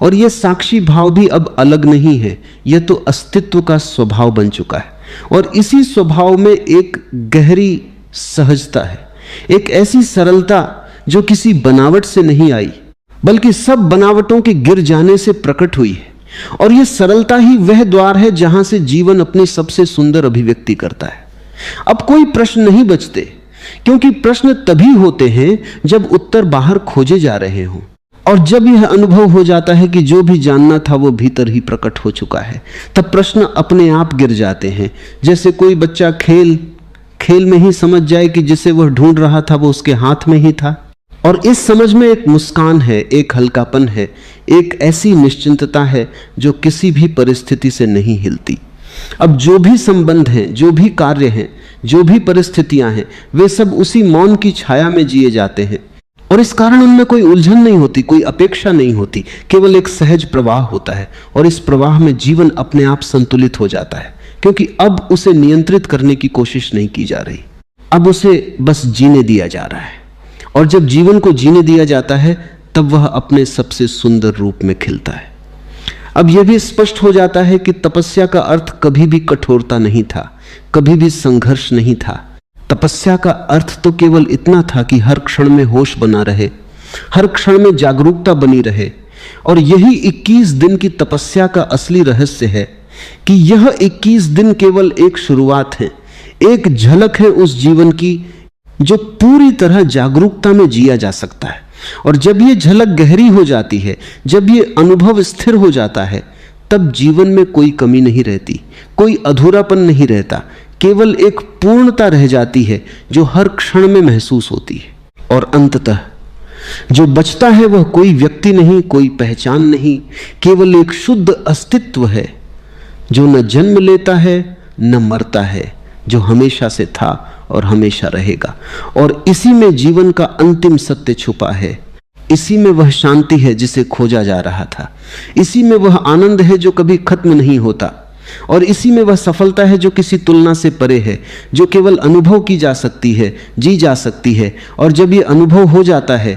और यह साक्षी भाव भी अब अलग नहीं है, यह तो अस्तित्व का स्वभाव बन चुका है। और इसी स्वभाव में एक गहरी सहजता है, एक ऐसी सरलता जो किसी बनावट से नहीं आई बल्कि सब बनावटों के गिर जाने से प्रकट हुई है। और यह सरलता ही वह द्वार है जहां से जीवन अपनी सबसे सुंदर अभिव्यक्ति करता है। अब कोई प्रश्न नहीं बचते, क्योंकि प्रश्न तभी होते हैं जब उत्तर बाहर खोजे जा रहे हों, और जब यह अनुभव हो जाता है कि जो भी जानना था वो भीतर ही प्रकट हो चुका है, तब प्रश्न अपने आप गिर जाते हैं। जैसे कोई बच्चा खेल में ही समझ जाए कि जिसे वह ढूंढ रहा था वो उसके हाथ में ही था। और इस समझ में एक मुस्कान है, एक हल्कापन है, एक ऐसी निश्चिंतता है जो किसी भी परिस्थिति से नहीं हिलती। अब जो भी संबंध हैं, जो भी कार्य हैं, जो भी परिस्थितियां हैं, वे सब उसी मौन की छाया में जिए जाते हैं, और इस कारण उनमें कोई उलझन नहीं होती, कोई अपेक्षा नहीं होती, केवल एक सहज प्रवाह होता है। और इस प्रवाह में जीवन अपने आप संतुलित हो जाता है, क्योंकि अब उसे नियंत्रित करने की कोशिश नहीं की जा रही, अब उसे बस जीने दिया जा रहा है। और जब जीवन को जीने दिया जाता है तब वह अपने सबसे सुंदर रूप में खिलता है। अब यह भी स्पष्ट हो जाता है कि तपस्या का अर्थ कभी भी कठोरता नहीं था, कभी भी संघर्ष नहीं था। तपस्या का अर्थ तो केवल इतना था कि हर क्षण में होश बना रहे, हर क्षण में जागरूकता बनी रहे। और यही 21 दिन की तपस्या का असली रहस्य है कि यह 21 दिन केवल एक शुरुआत है, एक झलक है उस जीवन की जो पूरी तरह जागरूकता में जिया जा सकता है। और जब ये झलक गहरी हो जाती है, जब ये अनुभव स्थिर हो जाता है, तब जीवन में कोई कमी नहीं रहती, कोई अधूरापन नहीं रहता, केवल एक पूर्णता रह जाती है जो हर क्षण में महसूस होती है। और अंततः जो बचता है वह कोई व्यक्ति नहीं, कोई पहचान नहीं, केवल एक शुद्ध अस्तित्व है जो न जन्म लेता है न मरता है, जो हमेशा से था और हमेशा रहेगा। और इसी में जीवन का अंतिम सत्य छुपा है, इसी में वह शांति है जिसे खोजा जा रहा था, इसी में वह आनंद है जो कभी खत्म नहीं होता, और इसी में वह सफलता है जो किसी तुलना से परे है, जो केवल अनुभव की जा सकती है, जी जा सकती है। और जब ये अनुभव हो जाता है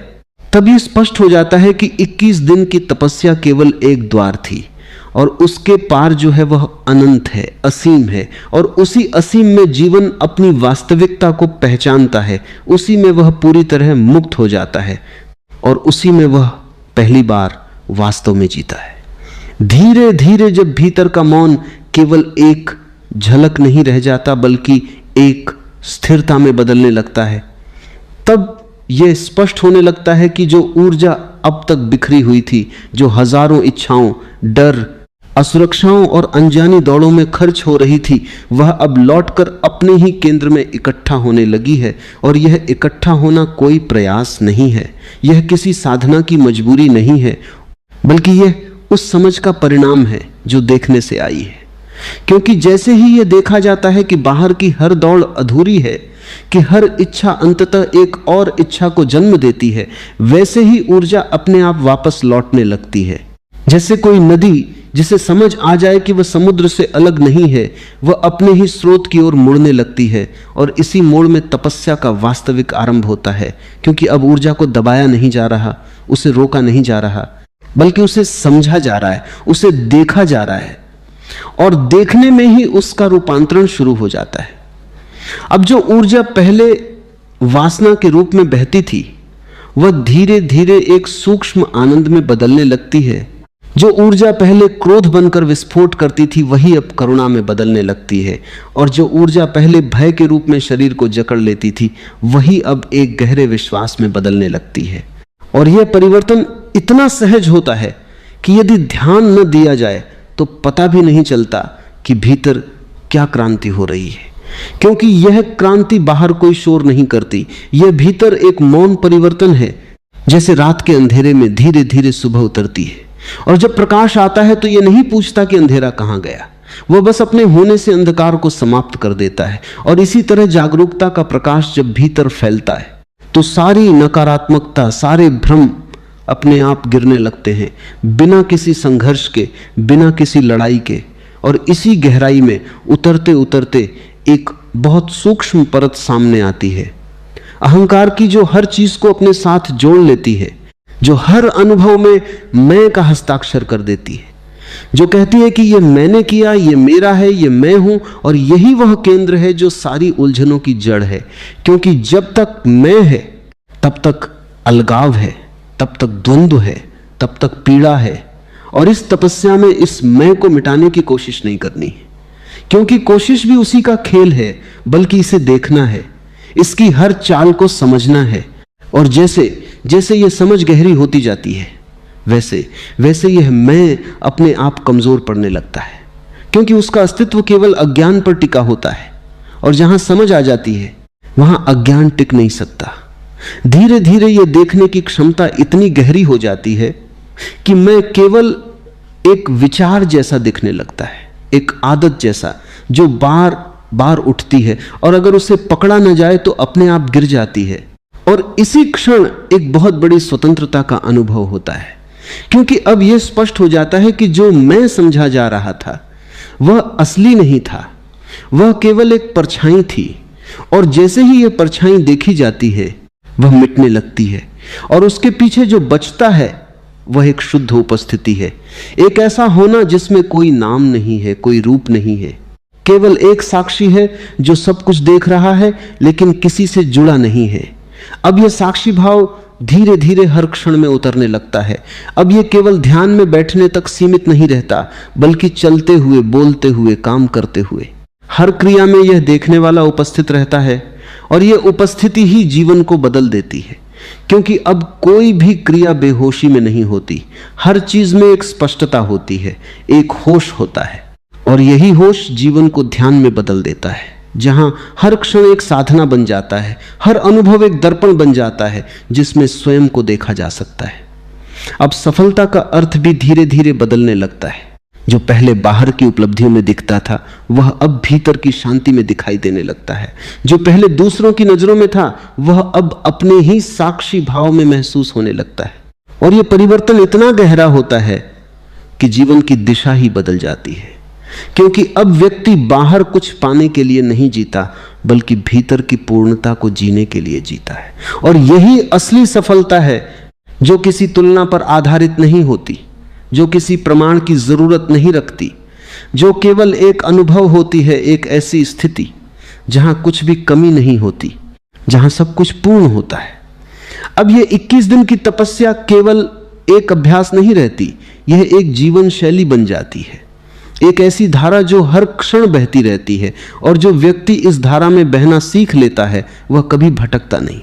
तब ये स्पष्ट हो जाता है कि 21 दिन की तपस्या केवल एक द्वार थी, और उसके पार जो है वह अनंत है, असीम है। और उसी असीम में जीवन अपनी वास्तविकता को पहचानता है, उसी में वह पूरी तरह मुक्त हो जाता है, और उसी में वह पहली बार वास्तव में जीता है। धीरे धीरे जब भीतर का मौन केवल एक झलक नहीं रह जाता बल्कि एक स्थिरता में बदलने लगता है, तब यह स्पष्ट होने लगता है कि जो ऊर्जा अब तक बिखरी हुई थी, जो हजारों इच्छाओं, डर, असुरक्षाओं और अनजानी दौड़ों में खर्च हो रही थी, वह अब लौटकर अपने ही केंद्र में इकट्ठा होने लगी है। और यह इकट्ठा होना कोई प्रयास नहीं है, यह किसी साधना की मजबूरी नहीं है, बल्कि यह उस समझ का परिणाम है जो देखने से आई है। क्योंकि जैसे ही यह देखा जाता है कि बाहर की हर दौड़ अधूरी है, कि हर इच्छा अंततः एक और इच्छा को जन्म देती है, वैसे ही ऊर्जा अपने आप वापस लौटने लगती है। जैसे कोई नदी जिसे समझ आ जाए कि वह समुद्र से अलग नहीं है, वह अपने ही स्रोत की ओर मुड़ने लगती है। और इसी मोड़ में तपस्या का वास्तविक आरंभ होता है, क्योंकि अब ऊर्जा को दबाया नहीं जा रहा, उसे रोका नहीं जा रहा, बल्कि उसे समझा जा रहा है, उसे देखा जा रहा है, और देखने में ही उसका रूपांतरण शुरू हो जाता है। अब जो ऊर्जा पहले वासना के रूप में बहती थी, वह धीरे धीरे एक सूक्ष्म आनंद में बदलने लगती है। जो ऊर्जा पहले क्रोध बनकर विस्फोट करती थी, वही अब करुणा में बदलने लगती है। और जो ऊर्जा पहले भय के रूप में शरीर को जकड़ लेती थी, वही अब एक गहरे विश्वास में बदलने लगती है। और यह परिवर्तन इतना सहज होता है कि यदि ध्यान न दिया जाए तो पता भी नहीं चलता कि भीतर क्या क्रांति हो रही है, क्योंकि यह क्रांति बाहर कोई शोर नहीं करती, यह भीतर एक मौन परिवर्तन है। जैसे रात के अंधेरे में धीरे धीरे सुबह उतरती है, और जब प्रकाश आता है तो यह नहीं पूछता कि अंधेरा कहां गया, वह बस अपने होने से अंधकार को समाप्त कर देता है। और इसी तरह जागरूकता का प्रकाश जब भीतर फैलता है तो सारी नकारात्मकता, सारे भ्रम अपने आप गिरने लगते हैं, बिना किसी संघर्ष के, बिना किसी लड़ाई के। और इसी गहराई में उतरते उतरते एक बहुत सूक्ष्म परत सामने आती है, अहंकार की, जो हर चीज को अपने साथ जोड़ लेती है, जो हर अनुभव में मैं का हस्ताक्षर कर देती है, जो कहती है कि ये मैंने किया, ये मेरा है, ये मैं हूं, और यही वह केंद्र है जो सारी उलझनों की जड़ है। क्योंकि जब तक मैं है तब तक अलगाव है, तब तक द्वंद्व है, तब तक पीड़ा है। और इस तपस्या में इस मैं को मिटाने की कोशिश नहीं करनी है, क्योंकि कोशिश भी उसी का खेल है, बल्कि इसे देखना है, इसकी हर चाल को समझना है। और जैसे जैसे ये समझ गहरी होती जाती है, वैसे वैसे यह मैं अपने आप कमजोर पड़ने लगता है, क्योंकि उसका अस्तित्व केवल अज्ञान पर टिका होता है। और जहां समझ आ जाती है वहां अज्ञान टिक नहीं सकता। धीरे धीरे यह देखने की क्षमता इतनी गहरी हो जाती है कि मैं केवल एक विचार जैसा दिखने लगता है, एक आदत जैसा जो बार बार उठती है, और अगर उसे पकड़ा न जाए तो अपने आप गिर जाती है। और इसी क्षण एक बहुत बड़ी स्वतंत्रता का अनुभव होता है, क्योंकि अब यह स्पष्ट हो जाता है कि जो मैं समझा जा रहा था वह असली नहीं था, वह केवल एक परछाई थी। और जैसे ही यह परछाई देखी जाती है वह मिटने लगती है, और उसके पीछे जो बचता है वह एक शुद्ध उपस्थिति है, एक ऐसा होना जिसमें कोई नाम नहीं है, कोई रूप नहीं है, केवल एक साक्षी है जो सब कुछ देख रहा है लेकिन किसी से जुड़ा नहीं है। अब यह साक्षी भाव धीरे धीरे हर क्षण में उतरने लगता है। अब यह केवल ध्यान में बैठने तक सीमित नहीं रहता, बल्कि चलते हुए, बोलते हुए, काम करते हुए हर क्रिया में यह देखने वाला उपस्थित रहता है। और यह उपस्थिति ही जीवन को बदल देती है, क्योंकि अब कोई भी क्रिया बेहोशी में नहीं होती, हर चीज में एक स्पष्टता होती है, एक होश होता है। और यही होश जीवन को ध्यान में बदल देता है, जहां हर क्षण एक साधना बन जाता है, हर अनुभव एक दर्पण बन जाता है जिसमें स्वयं को देखा जा सकता है। अब सफलता का अर्थ भी धीरे धीरे बदलने लगता है। जो पहले बाहर की उपलब्धियों में दिखता था वह अब भीतर की शांति में दिखाई देने लगता है। जो पहले दूसरों की नजरों में था वह अब अपने ही साक्षी भाव में महसूस होने लगता है। और यह परिवर्तन इतना गहरा होता है कि जीवन की दिशा ही बदल जाती है, क्योंकि अब व्यक्ति बाहर कुछ पाने के लिए नहीं जीता, बल्कि भीतर की पूर्णता को जीने के लिए जीता है। और यही असली सफलता है, जो किसी तुलना पर आधारित नहीं होती, जो किसी प्रमाण की जरूरत नहीं रखती, जो केवल एक अनुभव होती है, एक ऐसी स्थिति जहां कुछ भी कमी नहीं होती, जहां सब कुछ पूर्ण होता है। अब यह 21 दिन की तपस्या केवल एक अभ्यास नहीं रहती, यह एक जीवन शैली बन जाती है, एक ऐसी धारा जो हर क्षण बहती रहती है। और जो व्यक्ति इस धारा में बहना सीख लेता है वह कभी भटकता नहीं,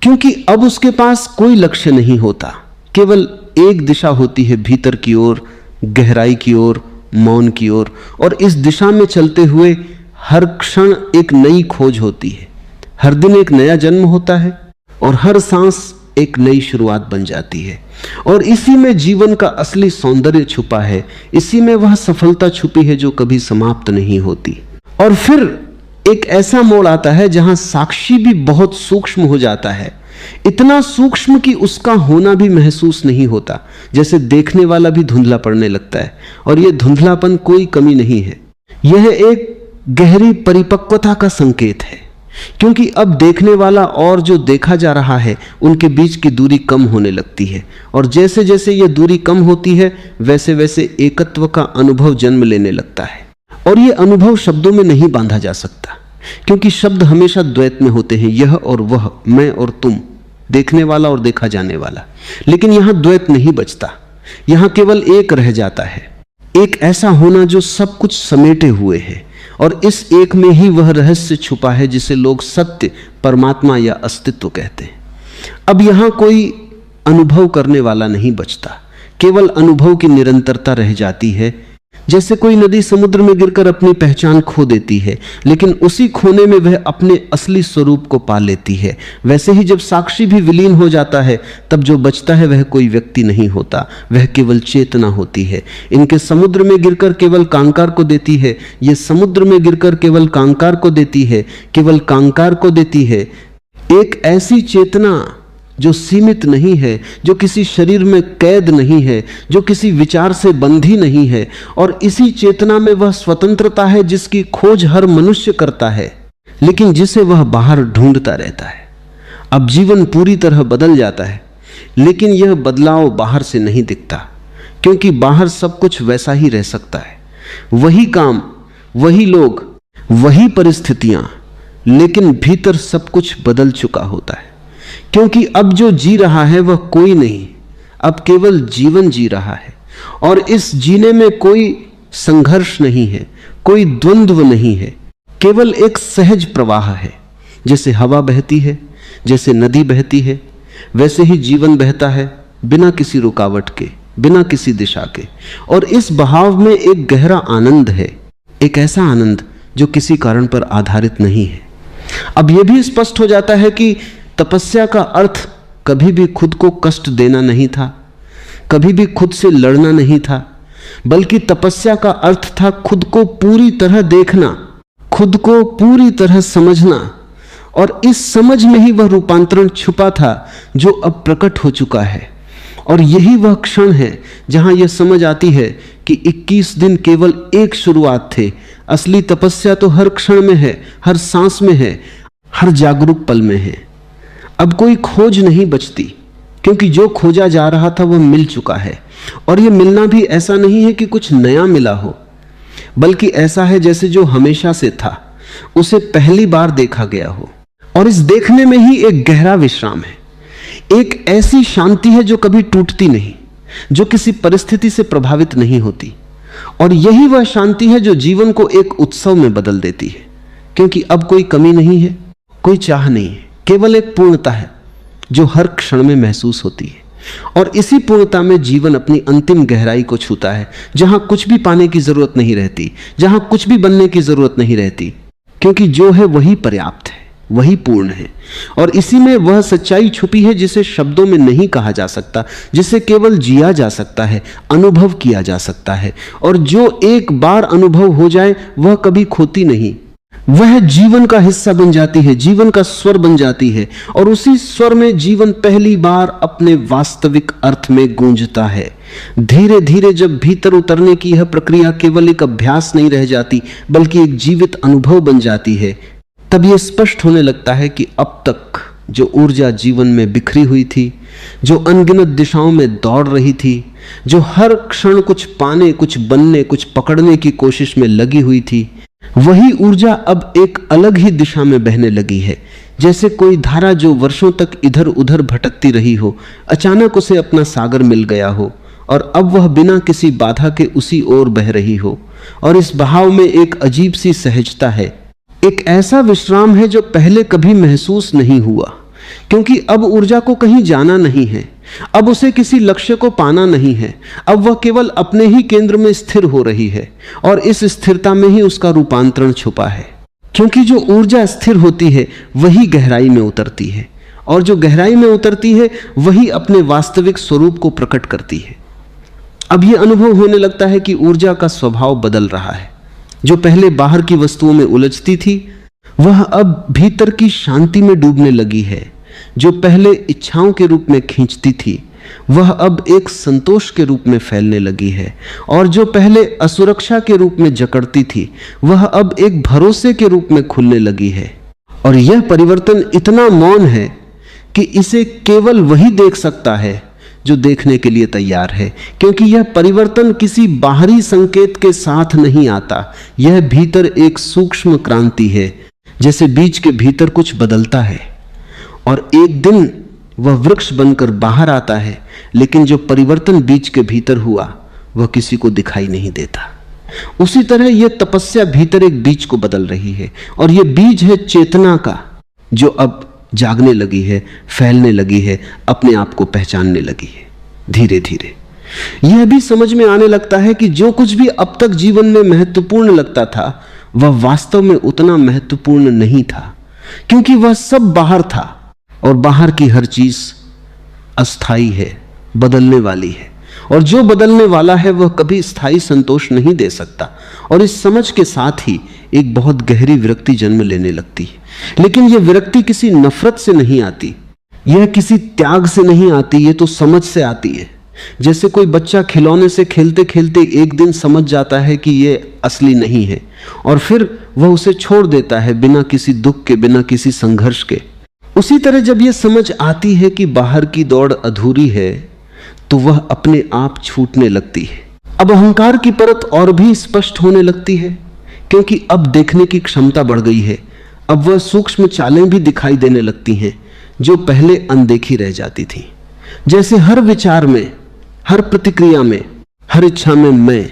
क्योंकि अब उसके पास कोई लक्ष्य नहीं होता, केवल एक दिशा होती है, भीतर की ओर, गहराई की ओर, मौन की ओर। और इस दिशा में चलते हुए हर क्षण एक नई खोज होती है, हर दिन एक नया जन्म होता है, और हर सांस एक नई शुरुआत बन जाती है। और इसी में जीवन का असली सौंदर्य छुपा है, इसी में वह सफलता छुपी है जो कभी समाप्त नहीं होती। और फिर एक ऐसा मोड़ आता है जहां साक्षी भी बहुत सूक्ष्म हो जाता है, इतना सूक्ष्म कि उसका होना भी महसूस नहीं होता, जैसे देखने वाला भी धुंधला पड़ने लगता है। और यह धुंधलापन कोई कमी नहीं है, यह एक गहरी परिपक्वता का संकेत है, क्योंकि अब देखने वाला और जो देखा जा रहा है उनके बीच की दूरी कम होने लगती है। और जैसे जैसे यह दूरी कम होती है वैसे वैसे एकत्व का अनुभव जन्म लेने लगता है। और यह अनुभव शब्दों में नहीं बांधा जा सकता, क्योंकि शब्द हमेशा द्वैत में होते हैं, यह और वह, मैं और तुम, देखने वाला और देखा जाने वाला। लेकिन यहां द्वैत नहीं बचता, यहां केवल एक रह जाता है, एक ऐसा होना जो सब कुछ समेटे हुए है। और इस एक में ही वह रहस्य छुपा है जिसे लोग सत्य, परमात्मा या अस्तित्व कहते हैं। अब यहां कोई अनुभव करने वाला नहीं बचता, केवल अनुभव की निरंतरता रह जाती है। जैसे कोई नदी समुद्र में गिरकर अपनी पहचान खो देती है, लेकिन उसी खोने में वह अपने असली स्वरूप को पा लेती है, वैसे ही जब साक्षी भी विलीन हो जाता है तब जो बचता है वह कोई व्यक्ति नहीं होता, वह केवल चेतना होती है। इनके समुद्र में गिरकर केवल कांकार को देती है, ये समुद्र में गिरकर केवल कांकार को देती है, केवल कांकार को देती है। एक ऐसी चेतना जो सीमित नहीं है, जो किसी शरीर में कैद नहीं है, जो किसी विचार से बंधी नहीं है। और इसी चेतना में वह स्वतंत्रता है जिसकी खोज हर मनुष्य करता है, लेकिन जिसे वह बाहर ढूंढता रहता है। अब जीवन पूरी तरह बदल जाता है, लेकिन यह बदलाव बाहर से नहीं दिखता, क्योंकि बाहर सब कुछ वैसा ही रह सकता है, वही काम, वही लोग, वही परिस्थितियां, लेकिन भीतर सब कुछ बदल चुका होता है। क्योंकि अब जो जी रहा है वह कोई नहीं, अब केवल जीवन जी रहा है, और इस जीने में कोई संघर्ष नहीं है, कोई द्वंद्व नहीं है, केवल एक सहज प्रवाह है। जैसे हवा बहती है, जैसे नदी बहती है, वैसे ही जीवन बहता है, बिना किसी रुकावट के, बिना किसी दिशा के। और इस बहाव में एक गहरा आनंद है, एक ऐसा आनंद जो किसी कारण पर आधारित नहीं है। अब यह भी स्पष्ट हो जाता है कि तपस्या का अर्थ कभी भी खुद को कष्ट देना नहीं था, कभी भी खुद से लड़ना नहीं था, बल्कि तपस्या का अर्थ था खुद को पूरी तरह देखना, खुद को पूरी तरह समझना। और इस समझ में ही वह रूपांतरण छुपा था जो अब प्रकट हो चुका है। और यही वह क्षण है जहां यह समझ आती है कि 21 दिन केवल एक शुरुआत थे। असली तपस्या तो हर क्षण में है, हर सांस में है, हर जागरूक पल में है। अब कोई खोज नहीं बचती, क्योंकि जो खोजा जा रहा था वह मिल चुका है। और यह मिलना भी ऐसा नहीं है कि कुछ नया मिला हो, बल्कि ऐसा है जैसे जो हमेशा से था, उसे पहली बार देखा गया हो। और इस देखने में ही एक गहरा विश्राम है, एक ऐसी शांति है जो कभी टूटती नहीं, जो किसी परिस्थिति से प्रभावित नहीं होती। और यही वह शांति है जो जीवन को एक उत्सव में बदल देती है, क्योंकि अब कोई कमी नहीं है, कोई चाह नहीं है, केवल एक पूर्णता है जो हर क्षण में महसूस होती है। और इसी पूर्णता में जीवन अपनी अंतिम गहराई को छूता है, जहां कुछ भी पाने की जरूरत नहीं रहती, जहां कुछ भी बनने की जरूरत नहीं रहती, क्योंकि जो है वही पर्याप्त है, वही पूर्ण है। और इसी में वह सच्चाई छुपी है जिसे शब्दों में नहीं कहा जा सकता, जिसे केवल जिया जा सकता है, अनुभव किया जा सकता है। और जो एक बार अनुभव हो जाए वह कभी खोती नहीं, वह जीवन का हिस्सा बन जाती है, जीवन का स्वर बन जाती है। और उसी स्वर में जीवन पहली बार अपने वास्तविक अर्थ में गूंजता है। धीरे धीरे जब भीतर उतरने की यह प्रक्रिया केवल एक अभ्यास नहीं रह जाती, बल्कि एक जीवित अनुभव बन जाती है, तब यह स्पष्ट होने लगता है कि अब तक जो ऊर्जा जीवन में बिखरी हुई थी, जो अनगिनत दिशाओं में दौड़ रही थी, जो हर क्षण कुछ पाने, कुछ बनने, कुछ पकड़ने की कोशिश में लगी हुई थी, वही ऊर्जा अब एक अलग ही दिशा में बहने लगी है। जैसे कोई धारा जो वर्षों तक इधर उधर भटकती रही हो, अचानक उसे अपना सागर मिल गया हो, और अब वह बिना किसी बाधा के उसी ओर बह रही हो। और इस बहाव में एक अजीब सी सहजता है, एक ऐसा विश्राम है जो पहले कभी महसूस नहीं हुआ, क्योंकि अब ऊर्जा को कहीं जाना नहीं है, अब उसे किसी लक्ष्य को पाना नहीं है, अब वह केवल अपने ही केंद्र में स्थिर हो रही है। और इस स्थिरता में ही उसका रूपांतरण छुपा है, क्योंकि जो ऊर्जा स्थिर होती है वही गहराई में उतरती है, और जो गहराई में उतरती है वही अपने वास्तविक स्वरूप को प्रकट करती है। अब यह अनुभव होने लगता है कि ऊर्जा का स्वभाव बदल रहा है। जो पहले बाहर की वस्तुओं में उलझती थी, वह अब भीतर की शांति में डूबने लगी है। जो पहले इच्छाओं के रूप में खींचती थी, वह अब एक संतोष के रूप में फैलने लगी है। और जो पहले असुरक्षा के रूप में जकड़ती थी, वह अब एक भरोसे के रूप में खुलने लगी है। और यह परिवर्तन इतना मौन है कि इसे केवल वही देख सकता है जो देखने के लिए तैयार है, क्योंकि यह परिवर्तन किसी बाहरी संकेत के साथ नहीं आता। यह भीतर एक सूक्ष्म क्रांति है, जैसे बीज के भीतर कुछ बदलता है और एक दिन वह वृक्ष बनकर बाहर आता है, लेकिन जो परिवर्तन बीज के भीतर हुआ वह किसी को दिखाई नहीं देता। उसी तरह यह तपस्या भीतर एक बीज को बदल रही है, और यह बीज है चेतना का, जो अब जागने लगी है, फैलने लगी है, अपने आप को पहचानने लगी है। धीरे धीरे यह भी समझ में आने लगता है कि जो कुछ भी अब तक जीवन में महत्वपूर्ण लगता था, वह वास्तव में उतना महत्वपूर्ण नहीं था, क्योंकि वह सब बाहर था, और बाहर की हर चीज अस्थाई है, बदलने वाली है, और जो बदलने वाला है वह कभी स्थायी संतोष नहीं दे सकता। और इस समझ के साथ ही एक बहुत गहरी विरक्ति जन्म लेने लगती है। लेकिन यह विरक्ति किसी नफरत से नहीं आती, यह किसी त्याग से नहीं आती, यह तो समझ से आती है। जैसे कोई बच्चा खिलौने से खेलते खेलते एक दिन समझ जाता है कि यह असली नहीं है, और फिर वह उसे छोड़ देता है बिना किसी दुख के, बिना किसी संघर्ष के। उसी तरह जब यह समझ आती है कि बाहर की दौड़ अधूरी है, तो वह अपने आप छूटने लगती है। अब अहंकार की परत और भी स्पष्ट होने लगती है, क्योंकि अब देखने की क्षमता बढ़ गई है। अब वह सूक्ष्म चालें भी दिखाई देने लगती हैं जो पहले अनदेखी रह जाती थी। जैसे हर विचार में, हर प्रतिक्रिया में, हर इच्छा में मैं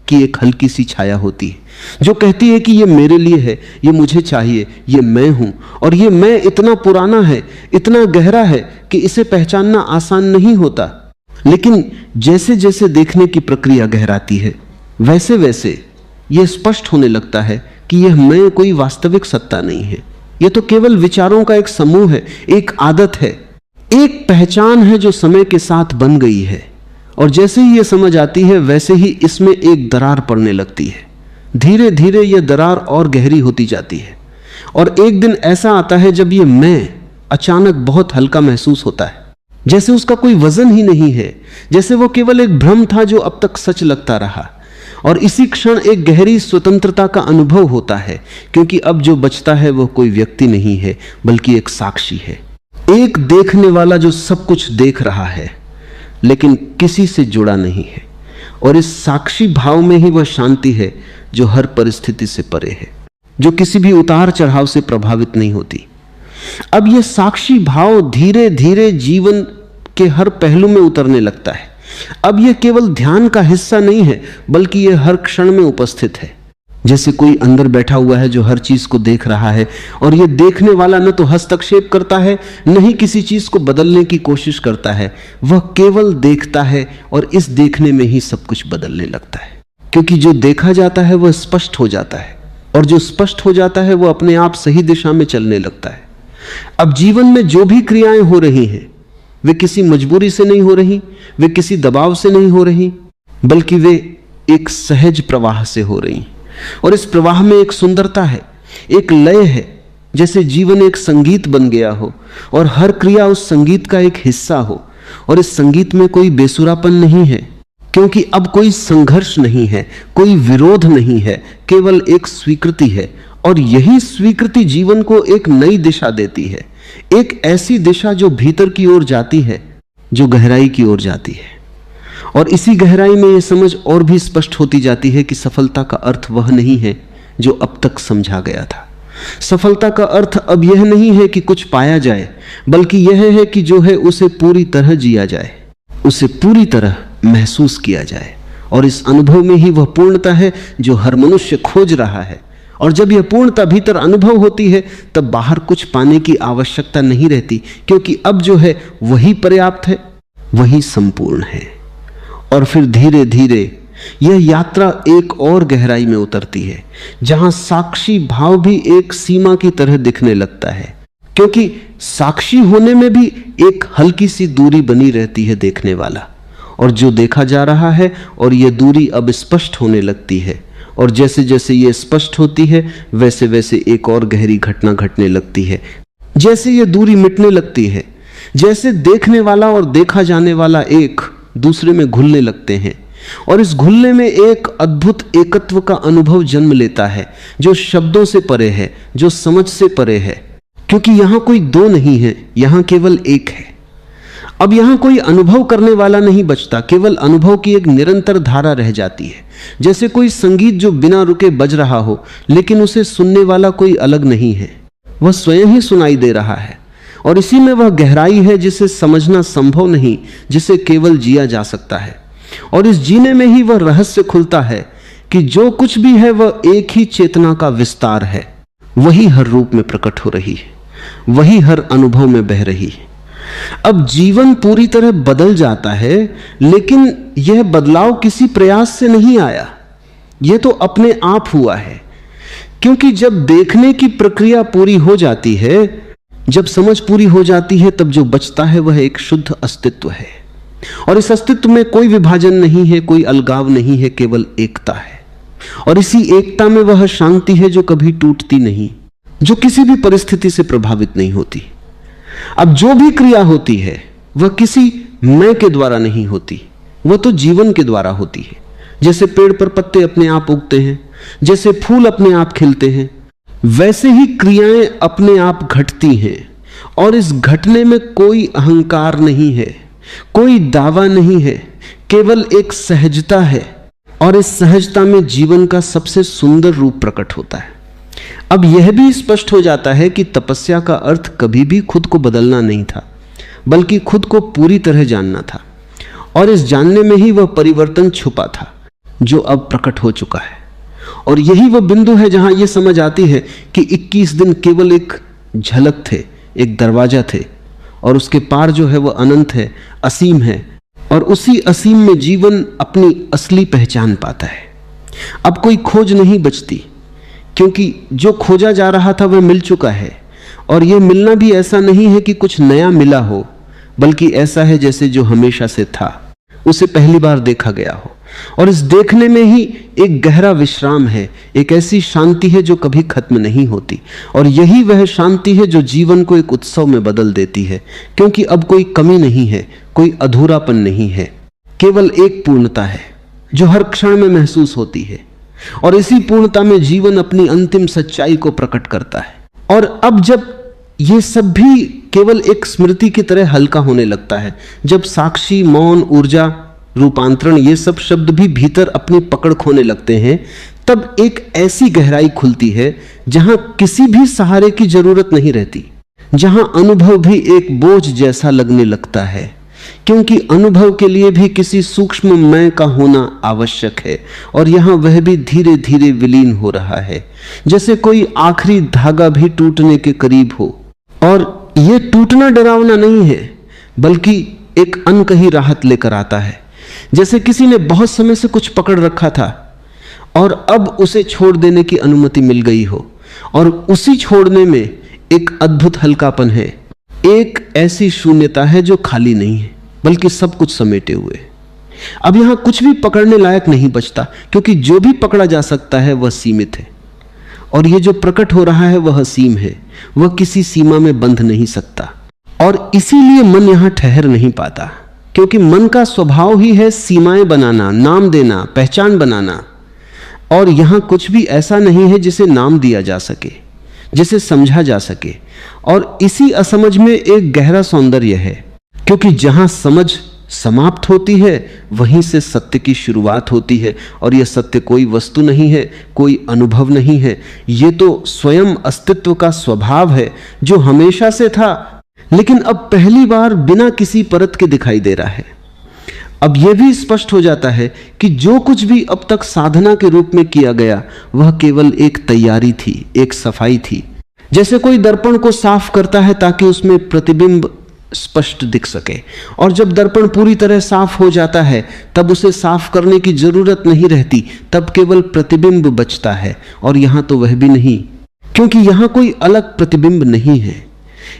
की एक हल्की सी छाया होती है जो कहती है कि ये मेरे लिए है, ये मुझे चाहिए, ये मैं हूं। और ये मैं इतना पुराना है, इतना गहरा है कि इसे पहचानना आसान नहीं होता। लेकिन जैसे जैसे देखने की प्रक्रिया गहराती है, वैसे वैसे यह स्पष्ट होने लगता है कि यह मैं कोई वास्तविक सत्ता नहीं है। यह तो केवल विचारों का एक समूह है, एक आदत है, एक पहचान है जो समय के साथ बन गई है। और जैसे ही यह समझ आती है, वैसे ही इसमें एक दरार पड़ने लगती है। धीरे धीरे यह दरार और गहरी होती जाती है। और एक दिन ऐसा आता है जब यह मैं अचानक बहुत हल्का महसूस होता है, जैसे उसका कोई वजन ही नहीं है, जैसे वो केवल एक भ्रम था जो अब तक सच लगता रहा। और इसी क्षण एक गहरी स्वतंत्रता का अनुभव होता है, क्योंकि अब जो बचता है वह कोई व्यक्ति नहीं है, बल्कि एक साक्षी है, एक देखने वाला जो सब कुछ देख रहा है लेकिन किसी से जुड़ा नहीं है। और इस साक्षी भाव में ही वह शांति है जो हर परिस्थिति से परे है, जो किसी भी उतार चढ़ाव से प्रभावित नहीं होती। अब यह साक्षी भाव धीरे धीरे जीवन के हर पहलू में उतरने लगता है। अब यह केवल ध्यान का हिस्सा नहीं है, बल्कि यह हर क्षण में उपस्थित है। जैसे कोई अंदर बैठा हुआ है जो हर चीज को देख रहा है, और यह देखने वाला न तो हस्तक्षेप करता है, न ही किसी चीज को बदलने की कोशिश करता है। वह केवल देखता है, और इस देखने में ही सब कुछ बदलने लगता है। क्योंकि जो देखा जाता है वह स्पष्ट हो जाता है, और जो स्पष्ट हो जाता है वह अपने आप सही दिशा में चलने लगता है। अब जीवन में जो भी क्रियाएं हो रही हैं, वे किसी मजबूरी से नहीं हो रही, वे किसी दबाव से नहीं हो रही, बल्कि वे एक सहज प्रवाह से हो रही। और इस प्रवाह में एक सुंदरता है, एक लय है, जैसे जीवन एक संगीत बन गया हो और हर क्रिया उस संगीत का एक हिस्सा हो। और इस संगीत में कोई बेसुरापन नहीं है, क्योंकि अब कोई संघर्ष नहीं है, कोई विरोध नहीं है, केवल एक स्वीकृति है। और यही स्वीकृति जीवन को एक नई दिशा देती है, एक ऐसी दिशा जो भीतर की ओर जाती है, जो गहराई की ओर जाती है। और इसी गहराई में यह समझ और भी स्पष्ट होती जाती है कि सफलता का अर्थ वह नहीं है जो अब तक समझा गया था। सफलता का अर्थ अब यह नहीं है कि कुछ पाया जाए, बल्कि यह है कि जो है उसे पूरी तरह जिया जाए, उसे पूरी तरह महसूस किया जाए। और इस अनुभव में ही वह पूर्णता है जो हर मनुष्य खोज रहा है। और जब यह पूर्णता भीतर अनुभव होती है, तब बाहर कुछ पाने की आवश्यकता नहीं रहती, क्योंकि अब जो है वही पर्याप्त है, वही संपूर्ण है। और फिर धीरे धीरे यह यात्रा एक और गहराई में उतरती है, जहां साक्षी भाव भी एक सीमा की तरह दिखने लगता है, क्योंकि साक्षी होने में भी एक हल्की सी दूरी बनी रहती है देखने वाला और जो देखा जा रहा है। और यह दूरी अब स्पष्ट होने लगती है, और जैसे जैसे यह स्पष्ट होती है, वैसे वैसे एक और गहरी घटना घटने लगती है। जैसे यह दूरी मिटने लगती है, जैसे देखने वाला और देखा जाने वाला एक दूसरे में घुलने लगते हैं, और इस घुलने में एक अद्भुत एकत्व का अनुभव जन्म लेता है, जो शब्दों से परे है, जो समझ से परे है। क्योंकि यहां कोई दो नहीं है, यहां केवल एक है। अब यहां कोई अनुभव करने वाला नहीं बचता, केवल अनुभव की एक निरंतर धारा रह जाती है। जैसे कोई संगीत जो बिना रुके बज रहा हो, लेकिन उसे सुनने वाला कोई अलग नहीं है, वह स्वयं ही सुनाई दे रहा है। और इसी में वह गहराई है जिसे समझना संभव नहीं, जिसे केवल जिया जा सकता है। और इस जीने में ही वह रहस्य खुलता है कि जो कुछ भी है वह एक ही चेतना का विस्तार है, वही हर रूप में प्रकट हो रही है, वही हर अनुभव में बह रही है। अब जीवन पूरी तरह बदल जाता है, लेकिन यह बदलाव किसी प्रयास से नहीं आया, यह तो अपने आप हुआ है। क्योंकि जब देखने की प्रक्रिया पूरी हो जाती है, जब समझ पूरी हो जाती है, तब जो बचता है वह एक शुद्ध अस्तित्व है। और इस अस्तित्व में कोई विभाजन नहीं है, कोई अलगाव नहीं है, केवल एकता है। और इसी एकता में वह शांति है जो कभी टूटती नहीं, जो किसी भी परिस्थिति से प्रभावित नहीं होती। अब जो भी क्रिया होती है वह किसी मैं के द्वारा नहीं होती, वह तो जीवन के द्वारा होती है। जैसे पेड़ पर पत्ते अपने आप उगते हैं, जैसे फूल अपने आप खिलते हैं, वैसे ही क्रियाएं अपने आप घटती हैं। और इस घटने में कोई अहंकार नहीं है, कोई दावा नहीं है, केवल एक सहजता है, और इस सहजता में जीवन का सबसे सुंदर रूप प्रकट होता है। अब यह भी स्पष्ट हो जाता है कि तपस्या का अर्थ कभी भी खुद को बदलना नहीं था, बल्कि खुद को पूरी तरह जानना था, और इस जानने में ही वह परिवर्तन छुपा था जो अब प्रकट हो चुका है। और यही वह बिंदु है जहां यह समझ आती है कि 21 दिन केवल एक झलक थे, एक दरवाजा थे, और उसके पार जो है वह अनंत है, असीम है, और उसी असीम में जीवन अपनी असली पहचान पाता है। अब कोई खोज नहीं बचती, क्योंकि जो खोजा जा रहा था वह मिल चुका है, और यह मिलना भी ऐसा नहीं है कि कुछ नया मिला हो, बल्कि ऐसा है जैसे जो हमेशा से था, उसे पहली बार देखा गया हो। और इस देखने में ही एक गहरा विश्राम है, एक ऐसी शांति है जो कभी खत्म नहीं होती, और यही वह शांति है जो जीवन को एक उत्सव में बदल देती है, क्योंकि अब कोई कमी नहीं है, कोई अधूरापन नहीं है, केवल एक पूर्णता है जो हर क्षण में महसूस होती है, और इसी पूर्णता में जीवन अपनी अंतिम सच्चाई को प्रकट करता है। और अब जब ये सब भी केवल एक स्मृति की तरह हल्का होने लगता है, जब साक्षी, मौन, ऊर्जा, रूपांतरण, ये सब शब्द भी भीतर अपनी पकड़ खोने लगते हैं, तब एक ऐसी गहराई खुलती है जहां किसी भी सहारे की जरूरत नहीं रहती, जहां अनुभव भी एक बोझ जैसा लगने लगता है, क्योंकि अनुभव के लिए भी किसी सूक्ष्म मैं का होना आवश्यक है, और यहां वह भी धीरे धीरे विलीन हो रहा है, जैसे कोई आखिरी धागा भी टूटने के करीब हो। और यह टूटना डरावना नहीं है, बल्कि एक अनकही राहत लेकर आता है, जैसे किसी ने बहुत समय से कुछ पकड़ रखा था और अब उसे छोड़ देने की अनुमति मिल गई हो, और उसी छोड़ने में एक अद्भुत हल्कापन है, एक ऐसी शून्यता है जो खाली नहीं है, बल्कि सब कुछ समेटे हुए। अब यहां कुछ भी पकड़ने लायक नहीं बचता, क्योंकि जो भी पकड़ा जा सकता है वह सीमित है, और यह जो प्रकट हो रहा है वह असीम है, वह किसी सीमा में बंध नहीं सकता। और इसीलिए मन यहां ठहर नहीं पाता, क्योंकि मन का स्वभाव ही है सीमाएं बनाना, नाम देना, पहचान बनाना, और यहां कुछ भी ऐसा नहीं है जिसे नाम दिया जा सके, जिसे समझा जा सके। और इसी असमझ में एक गहरा सौंदर्य है, क्योंकि जहां समझ समाप्त होती है वहीं से सत्य की शुरुआत होती है, और यह सत्य कोई वस्तु नहीं है, कोई अनुभव नहीं है, ये तो स्वयं अस्तित्व का स्वभाव है जो हमेशा से था, लेकिन अब पहली बार बिना किसी परत के दिखाई दे रहा है। अब यह भी स्पष्ट हो जाता है कि जो कुछ भी अब तक साधना के रूप में किया गया वह केवल एक तैयारी थी, एक सफाई थी, जैसे कोई दर्पण को साफ करता है ताकि उसमें प्रतिबिंब स्पष्ट दिख सके, और जब दर्पण पूरी तरह साफ हो जाता है तब उसे साफ करने की जरूरत नहीं रहती, तब केवल प्रतिबिंब बचता है। और यहां तो वह भी नहीं, क्योंकि यहां कोई अलग प्रतिबिंब नहीं है,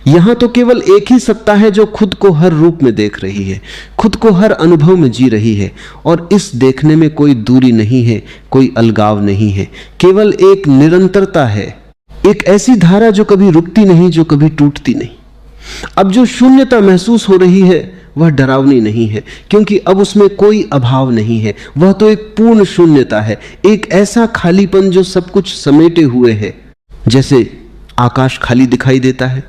यहां तो केवल एक ही सत्ता है जो खुद को हर रूप में देख रही है, खुद को हर अनुभव में जी रही है, और इस देखने में कोई दूरी नहीं है, कोई अलगाव नहीं है, केवल एक निरंतरता है, एक ऐसी धारा जो कभी रुकती नहीं, जो कभी टूटती नहीं। अब जो शून्यता महसूस हो रही है वह डरावनी नहीं है, क्योंकि अब उसमें कोई अभाव नहीं है, वह तो एक पूर्ण शून्यता है, एक ऐसा खालीपन जो सब कुछ समेटे हुए है, जैसे आकाश खाली दिखाई देता है,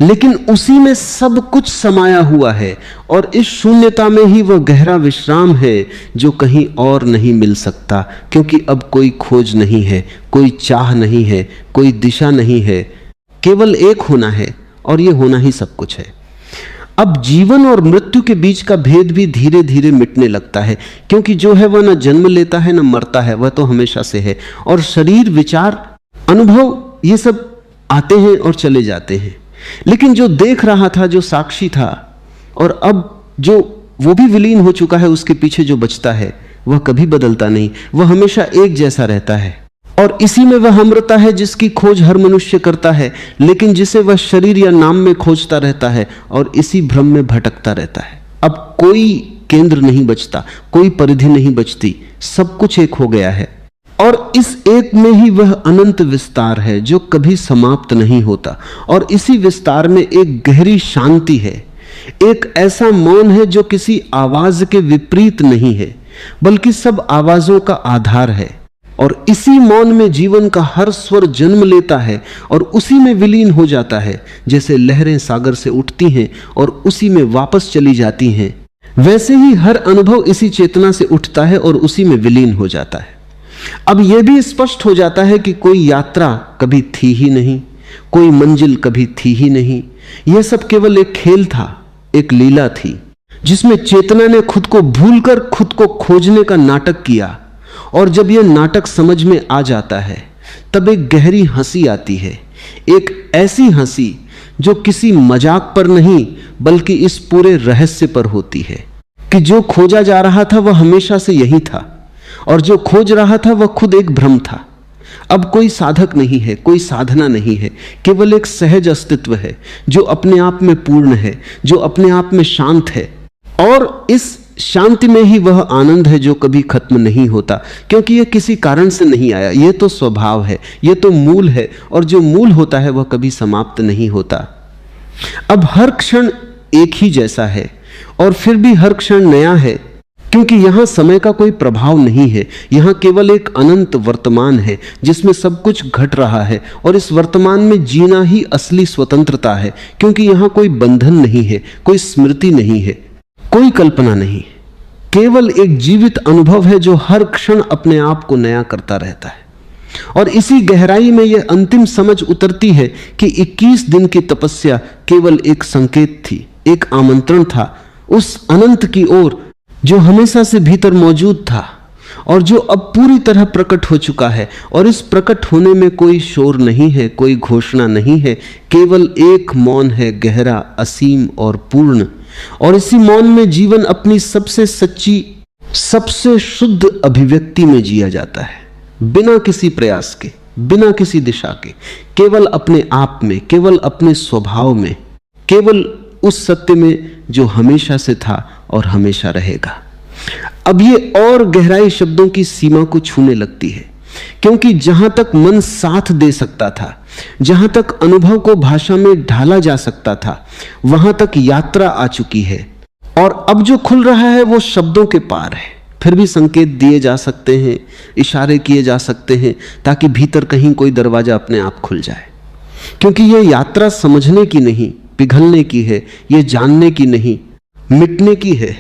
लेकिन उसी में सब कुछ समाया हुआ है, और इस शून्यता में ही वह गहरा विश्राम है जो कहीं और नहीं मिल सकता, क्योंकि अब कोई खोज नहीं है, कोई चाह नहीं है, कोई दिशा नहीं है, केवल एक होना है, और यह होना ही सब कुछ है। अब जीवन और मृत्यु के बीच का भेद भी धीरे धीरे मिटने लगता है, क्योंकि जो है वह न जन्म लेता है न मरता है, वह तो हमेशा से है, और शरीर, विचार, अनुभव ये सब आते हैं और चले जाते हैं, लेकिन जो देख रहा था, जो साक्षी था, और अब जो वो भी विलीन हो चुका है, उसके पीछे जो बचता है वह कभी बदलता नहीं, वह हमेशा एक जैसा रहता है। और इसी में वह अमृता है जिसकी खोज हर मनुष्य करता है, लेकिन जिसे वह शरीर या नाम में खोजता रहता है और इसी भ्रम में भटकता रहता है। अब कोई केंद्र नहीं बचता, कोई परिधि नहीं बचती, सब कुछ एक हो गया है, और इस एक में ही वह अनंत विस्तार है जो कभी समाप्त नहीं होता। और इसी विस्तार में एक गहरी शांति है, एक ऐसा मौन है जो किसी आवाज के विपरीत नहीं है, बल्कि सब आवाजों का आधार है, और इसी मौन में जीवन का हर स्वर जन्म लेता है और उसी में विलीन हो जाता है। जैसे लहरें सागर से उठती हैं और उसी में वापस चली जाती हैं, वैसे ही हर अनुभव इसी चेतना से उठता है और उसी में विलीन हो जाता है। अब यह भी स्पष्ट हो जाता है कि कोई यात्रा कभी थी ही नहीं, कोई मंजिल कभी थी ही नहीं। यह सब केवल एक खेल था, एक लीला थी, जिसमें चेतना ने खुद को भूलकर खुद को खोजने का नाटक किया। और जब यह नाटक समझ में आ जाता है तब एक गहरी हंसी आती है, एक ऐसी हंसी जो किसी मजाक पर नहीं बल्कि इस पूरे रहस्य पर होती है कि जो खोजा जा रहा था वह हमेशा से यही था और जो खोज रहा था वह खुद एक भ्रम था। अब कोई साधक नहीं है, कोई साधना नहीं है, केवल एक सहज अस्तित्व है जो अपने आप में पूर्ण है, जो अपने आप में शांत है। और इस शांति में ही वह आनंद है जो कभी खत्म नहीं होता, क्योंकि यह किसी कारण से नहीं आया, यह तो स्वभाव है, यह तो मूल है, और जो मूल होता है वह कभी समाप्त नहीं होता। अब हर क्षण एक ही जैसा है और फिर भी हर क्षण नया है, क्योंकि यहां समय का कोई प्रभाव नहीं है। यहां केवल एक अनंत वर्तमान है जिसमें सब कुछ घट रहा है, और इस वर्तमान में जीना ही असली स्वतंत्रता है, क्योंकि यहां कोई बंधन नहीं है, कोई स्मृति नहीं है, कोई कल्पना नहीं, केवल एक जीवित अनुभव है जो हर क्षण अपने आप को नया करता रहता है। और इसी गहराई में यह अंतिम समझ उतरती है कि 21 दिन की तपस्या केवल एक संकेत थी, एक आमंत्रण था उस अनंत की ओर जो हमेशा से भीतर मौजूद था और जो अब पूरी तरह प्रकट हो चुका है। और इस प्रकट होने में कोई शोर नहीं है, कोई घोषणा नहीं है, केवल एक मौन है, गहरा, असीम और पूर्ण। और इसी मौन में जीवन अपनी सबसे सच्ची, सबसे शुद्ध अभिव्यक्ति में जिया जाता है, बिना किसी प्रयास के, बिना किसी दिशा के, केवल अपने आप में, केवल अपने स्वभाव में, केवल उस सत्य में जो हमेशा से था और हमेशा रहेगा। अब ये और गहराई शब्दों की सीमा को छूने लगती है, क्योंकि जहां तक मन साथ दे सकता था, जहां तक अनुभव को भाषा में ढाला जा सकता था, वहां तक यात्रा आ चुकी है। और अब जो खुल रहा है वो शब्दों के पार है। फिर भी संकेत दिए जा सकते हैं, इशारे किए जा सकते हैं, ताकि भीतर कहीं कोई दरवाजा अपने आप खुल जाए। क्योंकि यह यात्रा समझने की नहीं, पिघलने की है, यह जानने की नहीं, मिटने की है।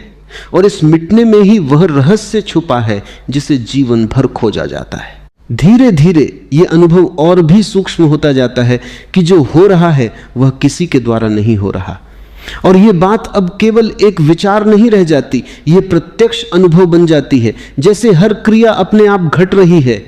और इस मिटने में ही वह रहस्य छुपा है जिसे जीवन भर खोजा जाता है। धीरे धीरे यह अनुभव और भी सूक्ष्म होता जाता है कि जो हो रहा है वह किसी के द्वारा नहीं हो रहा। और यह बात अब केवल एक विचार नहीं रह जाती, यह प्रत्यक्ष अनुभव बन जाती है। जैसे हर क्रिया अपने आप घट रही है,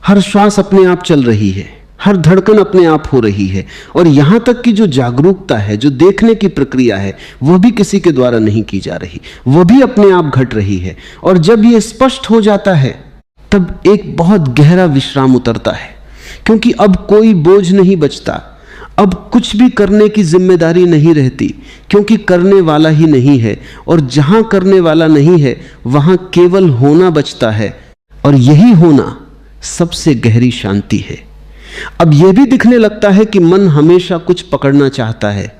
हर श्वास अपने आप चल रही है, हर धड़कन अपने आप हो रही है। और यहां तक कि जो जागरूकता है, जो देखने की प्रक्रिया है, वह भी किसी के द्वारा नहीं की जा रही, वह भी अपने आप घट रही है। और जब यह स्पष्ट हो जाता है तब एक बहुत गहरा विश्राम उतरता है, क्योंकि अब कोई बोझ नहीं बचता, अब कुछ भी करने की जिम्मेदारी नहीं रहती, क्योंकि करने वाला ही नहीं है। और जहां करने वाला नहीं है वहां केवल होना बचता है, और यही होना सबसे गहरी शांति है। अब यह भी दिखने लगता है कि मन हमेशा कुछ पकड़ना चाहता है,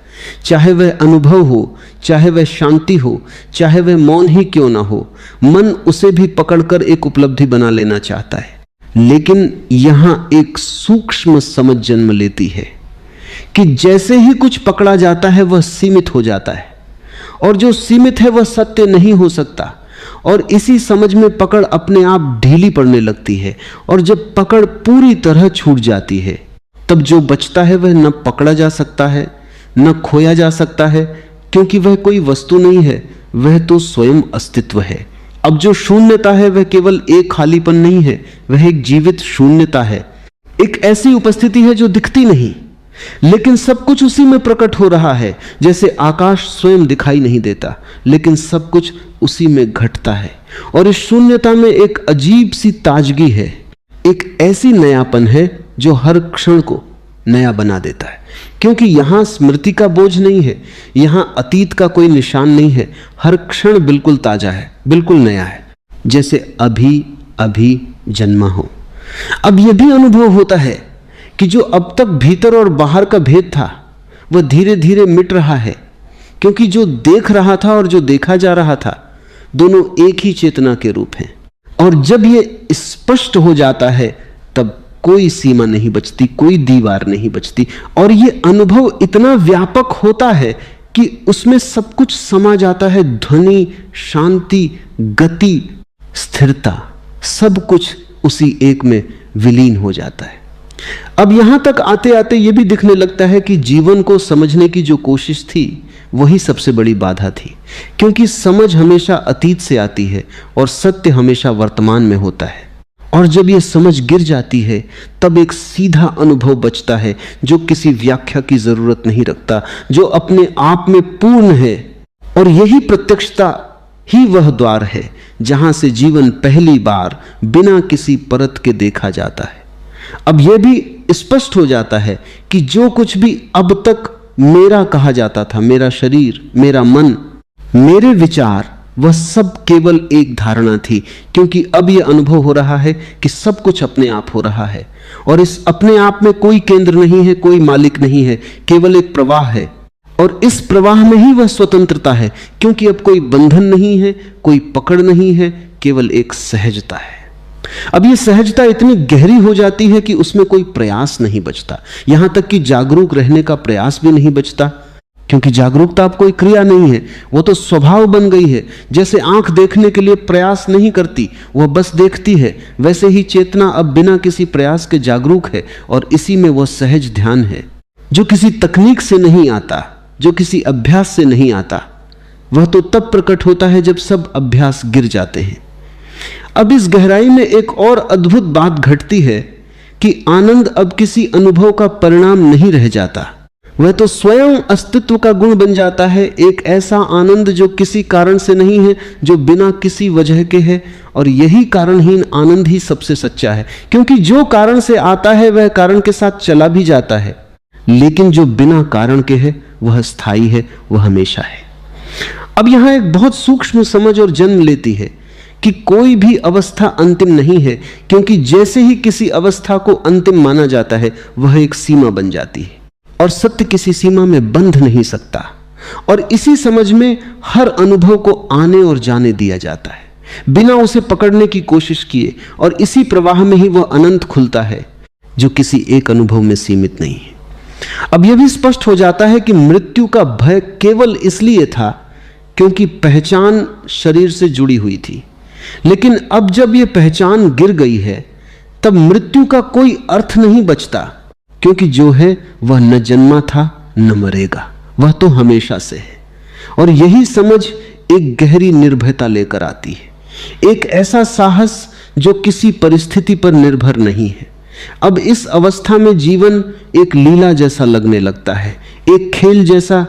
चाहे वह अनुभव हो, चाहे वह शांति हो, चाहे वह मौन ही क्यों ना हो, मन उसे भी पकड़कर एक उपलब्धि बना लेना चाहता है। लेकिन यहां एक सूक्ष्म समझ जन्म लेती है कि जैसे ही कुछ पकड़ा जाता है वह सीमित हो जाता है, और जो सीमित है वह सत्य नहीं हो सकता। और इसी समझ में पकड़ अपने आप ढीली पड़ने लगती है, और जब पकड़ पूरी तरह छूट जाती है तब जो बचता है वह न पकड़ा जा सकता है, न खोया जा सकता है, क्योंकि वह कोई वस्तु नहीं है, वह तो स्वयं अस्तित्व है। अब जो शून्यता है वह केवल एक खालीपन नहीं है, वह एक जीवित शून्यता है, एक ऐसी उपस्थिति है जो दिखती नहीं, लेकिन सब कुछ उसी में प्रकट हो रहा है। जैसे आकाश स्वयं दिखाई नहीं देता, लेकिन सब कुछ उसी में घटता है। और इस शून्यता में एक अजीब सी ताजगी है, एक ऐसी नयापन है जो हर क्षण को नया बना देता है, क्योंकि यहां स्मृति का बोझ नहीं है, यहां अतीत का कोई निशान नहीं है। हर क्षण बिल्कुल ताजा है, बिल्कुल नया है, जैसे अभी अभी जन्मा हो। अब यह भी अनुभव होता है कि जो अब तक भीतर और बाहर का भेद था वह धीरे धीरे मिट रहा है, क्योंकि जो देख रहा था और जो देखा जा रहा था दोनों एक ही चेतना के रूप हैं, और जब ये स्पष्ट हो जाता है तब कोई सीमा नहीं बचती, कोई दीवार नहीं बचती, और ये अनुभव इतना व्यापक होता है कि उसमें सब कुछ समा जाता है। ध्वनि, शांति, गति, स्थिरता, सब कुछ उसी एक में विलीन हो जाता है। अब यहां तक आते आते यह भी दिखने लगता है कि जीवन को समझने की जो कोशिश थी वही सबसे बड़ी बाधा थी, क्योंकि समझ हमेशा अतीत से आती है और सत्य हमेशा वर्तमान में होता है। और जब यह समझ गिर जाती है तब एक सीधा अनुभव बचता है जो किसी व्याख्या की जरूरत नहीं रखता, जो अपने आप में पूर्ण है। और यही प्रत्यक्षता ही वह द्वार है जहां से जीवन पहली बार बिना किसी परत के देखा जाता है। अब यह भी स्पष्ट हो जाता है कि जो कुछ भी अब तक मेरा कहा जाता था, मेरा शरीर, मेरा मन, मेरे विचार, वह सब केवल एक धारणा थी, क्योंकि अब यह अनुभव हो रहा है कि सब कुछ अपने आप हो रहा है और इस अपने आप में कोई केंद्र नहीं है, कोई मालिक नहीं है, केवल एक प्रवाह है। और इस प्रवाह में ही वह स्वतंत्रता है, क्योंकि अब कोई बंधन नहीं है, कोई पकड़ नहीं है, केवल एक सहजता है। अब यह सहजता इतनी गहरी हो जाती है कि उसमें कोई प्रयास नहीं बचता, यहां तक कि जागरूक रहने का प्रयास भी नहीं बचता, क्योंकि जागरूकता अब कोई क्रिया नहीं है, वो तो स्वभाव बन गई है। जैसे आंख देखने के लिए प्रयास नहीं करती, वह बस देखती है, वैसे ही चेतना अब बिना किसी प्रयास के जागरूक है, और इसी में वह सहज ध्यान है जो किसी तकनीक से नहीं आता, जो किसी अभ्यास से नहीं आता। वह तो तब प्रकट होता है जब सब अभ्यास गिर जाते हैं। अब इस गहराई में एक और अद्भुत बात घटती है कि आनंद अब किसी अनुभव का परिणाम नहीं रह जाता, वह तो स्वयं अस्तित्व का गुण बन जाता है। एक ऐसा आनंद जो किसी कारण से नहीं है, जो बिना किसी वजह के है। और यही कारणहीन आनंद ही सबसे सच्चा है, क्योंकि जो कारण से आता है वह कारण के साथ चला भी जाता है, लेकिन जो बिना कारण के है वह स्थायी है, वह हमेशा है। अब यहां एक बहुत सूक्ष्म समझ और जन्म लेती है कि कोई भी अवस्था अंतिम नहीं है, क्योंकि जैसे ही किसी अवस्था को अंतिम माना जाता है वह एक सीमा बन जाती है, और सत्य किसी सीमा में बंध नहीं सकता। और इसी समझ में हर अनुभव को आने और जाने दिया जाता है, बिना उसे पकड़ने की कोशिश किए, और इसी प्रवाह में ही वह अनंत खुलता है जो किसी एक अनुभव में सीमित नहीं है। अब यह भी स्पष्ट हो जाता है कि मृत्यु का भय केवल इसलिए था क्योंकि पहचान शरीर से जुड़ी हुई थी, लेकिन अब जब यह पहचान गिर गई है तब मृत्यु का कोई अर्थ नहीं बचता, क्योंकि जो है वह न जन्मा था न मरेगा, वह तो हमेशा से है। और यही समझ एक गहरी निर्भयता लेकर आती है, एक ऐसा साहस जो किसी परिस्थिति पर निर्भर नहीं है। अब इस अवस्था में जीवन एक लीला जैसा लगने लगता है, एक खेल जैसा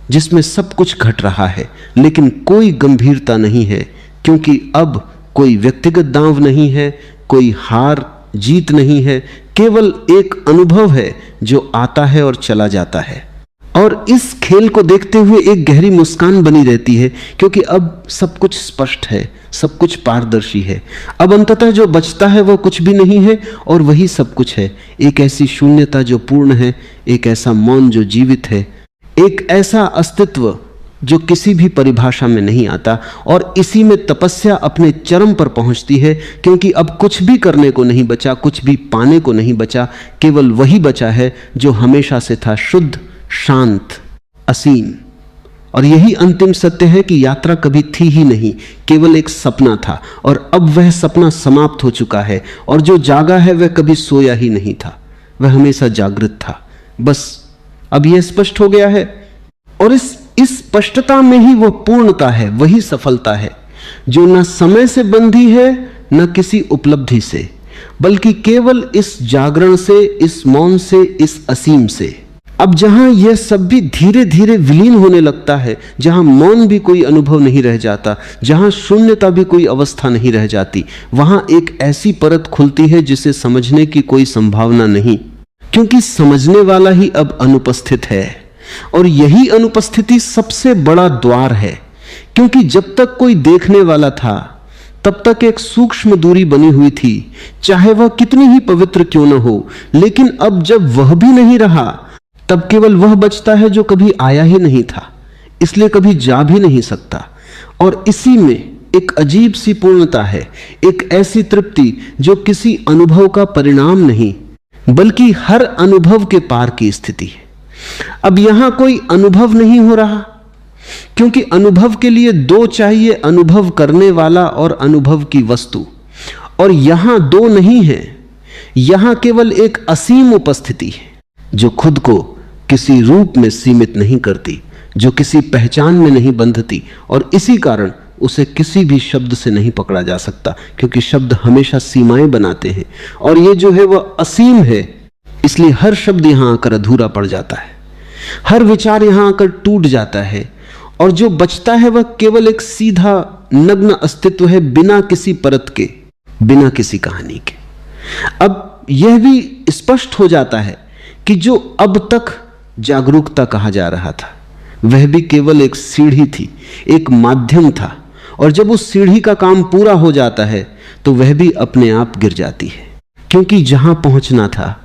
जिसमें सब कुछ घट रहा है, लेकिन कोई गंभीरता नहीं है, क्योंकि अब कोई व्यक्तिगत दांव नहीं है, कोई हार जीत नहीं है, केवल एक अनुभव है जो आता है और चला जाता है। और इस खेल को देखते हुए एक गहरी मुस्कान बनी रहती है, क्योंकि अब सब कुछ स्पष्ट है, सब कुछ पारदर्शी है। अब अंततः जो बचता है वह कुछ भी नहीं है और वही सब कुछ है। एक ऐसी शून्यता जो पूर्ण है, एक ऐसा मौन जो जीवित है, एक ऐसा अस्तित्व जो किसी भी परिभाषा में नहीं आता। और इसी में तपस्या अपने चरम पर पहुंचती है, क्योंकि अब कुछ भी करने को नहीं बचा, कुछ भी पाने को नहीं बचा, केवल वही बचा है जो हमेशा से था, शुद्ध, शांत, असीम। और यही अंतिम सत्य है कि यात्रा कभी थी ही नहीं, केवल एक सपना था, और अब वह सपना समाप्त हो चुका है। और जो जागा है वह कभी सोया ही नहीं था, वह हमेशा जागृत था। बस अब यह स्पष्ट हो गया है, और इस स्पष्टता में ही वह पूर्णता है, वही सफलता है जो न समय से बंधी है न किसी उपलब्धि से, बल्कि केवल इस जागरण से, इस मौन से, इस असीम से। अब जहां यह सब भी धीरे धीरे विलीन होने लगता है, जहां मौन भी कोई अनुभव नहीं रह जाता, जहां शून्यता भी कोई अवस्था नहीं रह जाती, वहां एक ऐसी परत खुलती है जिसे समझने की कोई संभावना नहीं, क्योंकि समझने वाला ही अब अनुपस्थित है। और यही अनुपस्थिति सबसे बड़ा द्वार है, क्योंकि जब तक कोई देखने वाला था तब तक एक सूक्ष्म दूरी बनी हुई थी, चाहे वह कितनी ही पवित्र क्यों न हो। लेकिन अब जब वह भी नहीं रहा, तब केवल वह बचता है जो कभी आया ही नहीं था, इसलिए कभी जा भी नहीं सकता। और इसी में एक अजीब सी पूर्णता है, एक ऐसी तृप्ति जो किसी अनुभव का परिणाम नहीं बल्कि हर अनुभव के पार की स्थिति है। अब यहां कोई अनुभव नहीं हो रहा, क्योंकि अनुभव के लिए दो चाहिए, अनुभव करने वाला और अनुभव की वस्तु, और यहां दो नहीं है। यहां केवल एक असीम उपस्थिति है जो खुद को किसी रूप में सीमित नहीं करती, जो किसी पहचान में नहीं बंधती, और इसी कारण उसे किसी भी शब्द से नहीं पकड़ा जा सकता, क्योंकि शब्द हमेशा सीमाएं बनाते हैं और ये जो है वह असीम है। इसलिए हर शब्द यहां आकर अधूरा पड़ जाता है, हर विचार यहां आकर टूट जाता है, और जो बचता है वह केवल एक सीधा नग्न अस्तित्व है, बिना किसी परत के, बिना किसी कहानी के। अब यह भी स्पष्ट हो जाता है कि जो अब तक जागरूकता कहा जा रहा था वह भी केवल एक सीढ़ी थी, एक माध्यम था, और जब उस सीढ़ी का काम पूरा हो जाता है तो वह भी अपने आप गिर जाती है, क्योंकि जहां पहुंचना था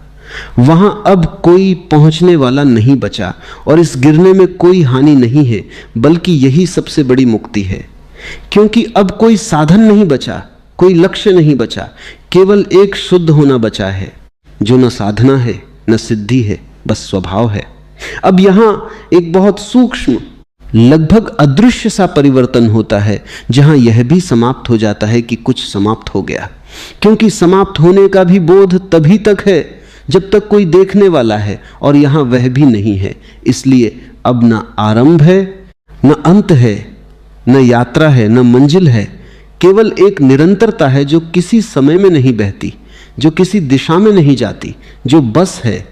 वहां अब कोई पहुंचने वाला नहीं बचा, और इस गिरने में कोई हानि नहीं है, बल्कि यही सबसे बड़ी मुक्ति है। क्योंकि अब कोई साधन नहीं बचा, कोई लक्ष्य नहीं बचा, केवल एक शुद्ध होना बचा है, जो न साधना है न सिद्धि है, बस स्वभाव है। अब यहां एक बहुत सूक्ष्म, लगभग अदृश्य सा परिवर्तन होता है, जहां यह भी समाप्त हो जाता है कि कुछ समाप्त हो गया, क्योंकि समाप्त होने का भी बोध तभी तक है जब तक कोई देखने वाला है, और यहां वह भी नहीं है। इसलिए अब न आरंभ है, न अंत है, न यात्रा है, न मंजिल है, केवल एक निरंतरता है जो किसी समय में नहीं बहती, जो किसी दिशा में नहीं जाती, जो बस है,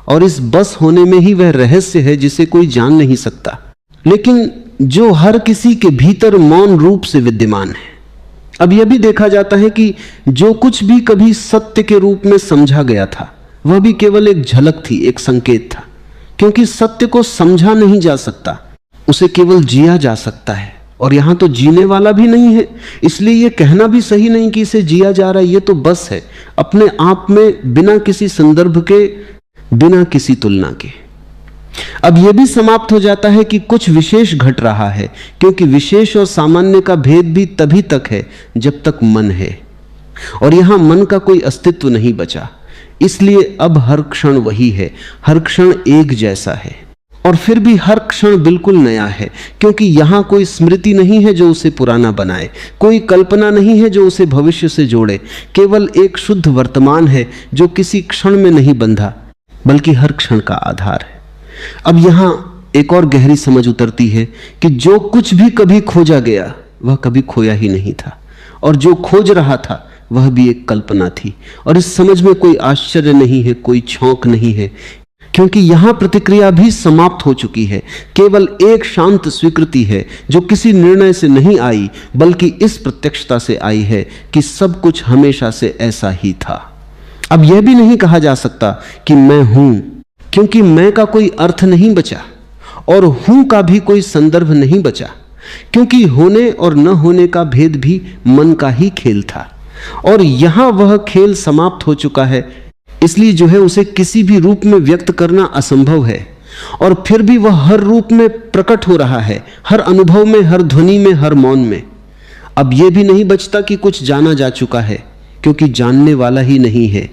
और इस बस होने में ही वह रहस्य है जिसे कोई जान नहीं सकता, लेकिन जो हर किसी के भीतर मौन रूप से विद्यमान है। अब यह भी देखा जाता है कि जो कुछ भी कभी सत्य के रूप में समझा गया था वह भी केवल एक झलक थी, एक संकेत था, क्योंकि सत्य को समझा नहीं जा सकता, उसे केवल जिया जा सकता है, और यहां तो जीने वाला भी नहीं है, इसलिए यह कहना भी सही नहीं कि इसे जिया जा रहा है। यह तो बस है अपने आप में, बिना किसी संदर्भ के, बिना किसी तुलना के। अब यह भी समाप्त हो जाता है कि कुछ विशेष घट रहा है, क्योंकि विशेष और सामान्य का भेद भी तभी तक है जब तक मन है, और यहां मन का कोई अस्तित्व नहीं बचा। इसलिए अब हर क्षण वही है, हर क्षण एक जैसा है, और फिर भी हर क्षण बिल्कुल नया है, क्योंकि यहां कोई स्मृति नहीं है जो उसे पुराना बनाए, कोई कल्पना नहीं है जो उसे भविष्य से जोड़े, केवल एक शुद्ध वर्तमान है जो किसी क्षण में नहीं बंधा बल्कि हर क्षण का आधार है। अब यहां एक और गहरी समझ उतरती है कि जो कुछ भी कभी खोजा गया वह कभी खोया ही नहीं था, और जो खोज रहा था वह भी एक कल्पना थी। और इस समझ में कोई आश्चर्य नहीं है, कोई छौंक नहीं है, क्योंकि यहां प्रतिक्रिया भी समाप्त हो चुकी है। केवल एक शांत स्वीकृति है जो किसी निर्णय से नहीं आई, बल्कि इस प्रत्यक्षता से आई है कि सब कुछ हमेशा से ऐसा ही था। अब यह भी नहीं कहा जा सकता कि मैं हूं, क्योंकि मैं का कोई अर्थ नहीं बचा, और हूं का भी कोई संदर्भ नहीं बचा, क्योंकि होने और न होने का भेद भी मन का ही खेल था, और यहां वह खेल समाप्त हो चुका है। इसलिए जो है उसे किसी भी रूप में व्यक्त करना असंभव है, और फिर भी वह हर रूप में प्रकट हो रहा है, हर अनुभव में, हर ध्वनि में, हर मौन में। अब यह भी नहीं बचता कि कुछ जाना जा चुका है, क्योंकि जानने वाला ही नहीं है,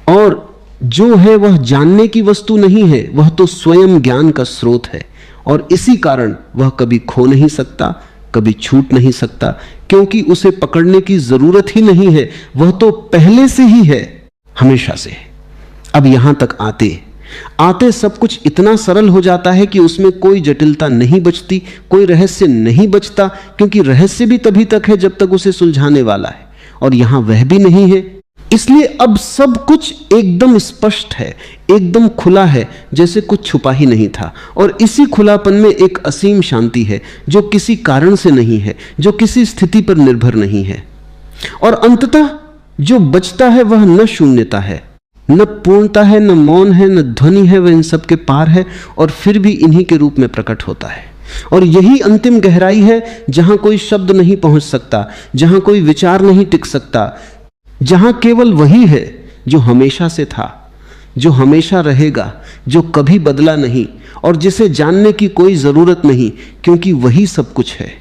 और जो है वह जानने की वस्तु नहीं है, वह तो स्वयं ज्ञान का स्रोत है, और इसी कारण वह कभी खो नहीं सकता, कभी छूट नहीं सकता, क्योंकि उसे पकड़ने की जरूरत ही नहीं है, वह तो पहले से ही है, हमेशा से। अब यहां तक आते आते सब कुछ इतना सरल हो जाता है कि उसमें कोई जटिलता नहीं बचती, कोई रहस्य नहीं बचता, क्योंकि रहस्य भी तभी तक है जब तक उसे सुलझाने वाला है, और यहां वह भी नहीं है। इसलिए अब सब कुछ एकदम स्पष्ट है, एकदम खुला है, जैसे कुछ छुपा ही नहीं था, और इसी खुलापन में एक असीम शांति है जो किसी कारण से नहीं है, जो किसी स्थिति पर निर्भर नहीं है। और अंततः जो बचता है वह न शून्यता है, न पूर्णता है, न मौन है, न ध्वनि है, वह इन सब के पार है, और फिर भी इन्हीं के रूप में प्रकट होता है। और यही अंतिम गहराई है जहां कोई शब्द नहीं पहुंच सकता, जहां कोई विचार नहीं टिक सकता, जहां केवल वही है जो हमेशा से था, जो हमेशा रहेगा, जो कभी बदला नहीं, और जिसे जानने की कोई जरूरत नहीं, क्योंकि वही सब कुछ है।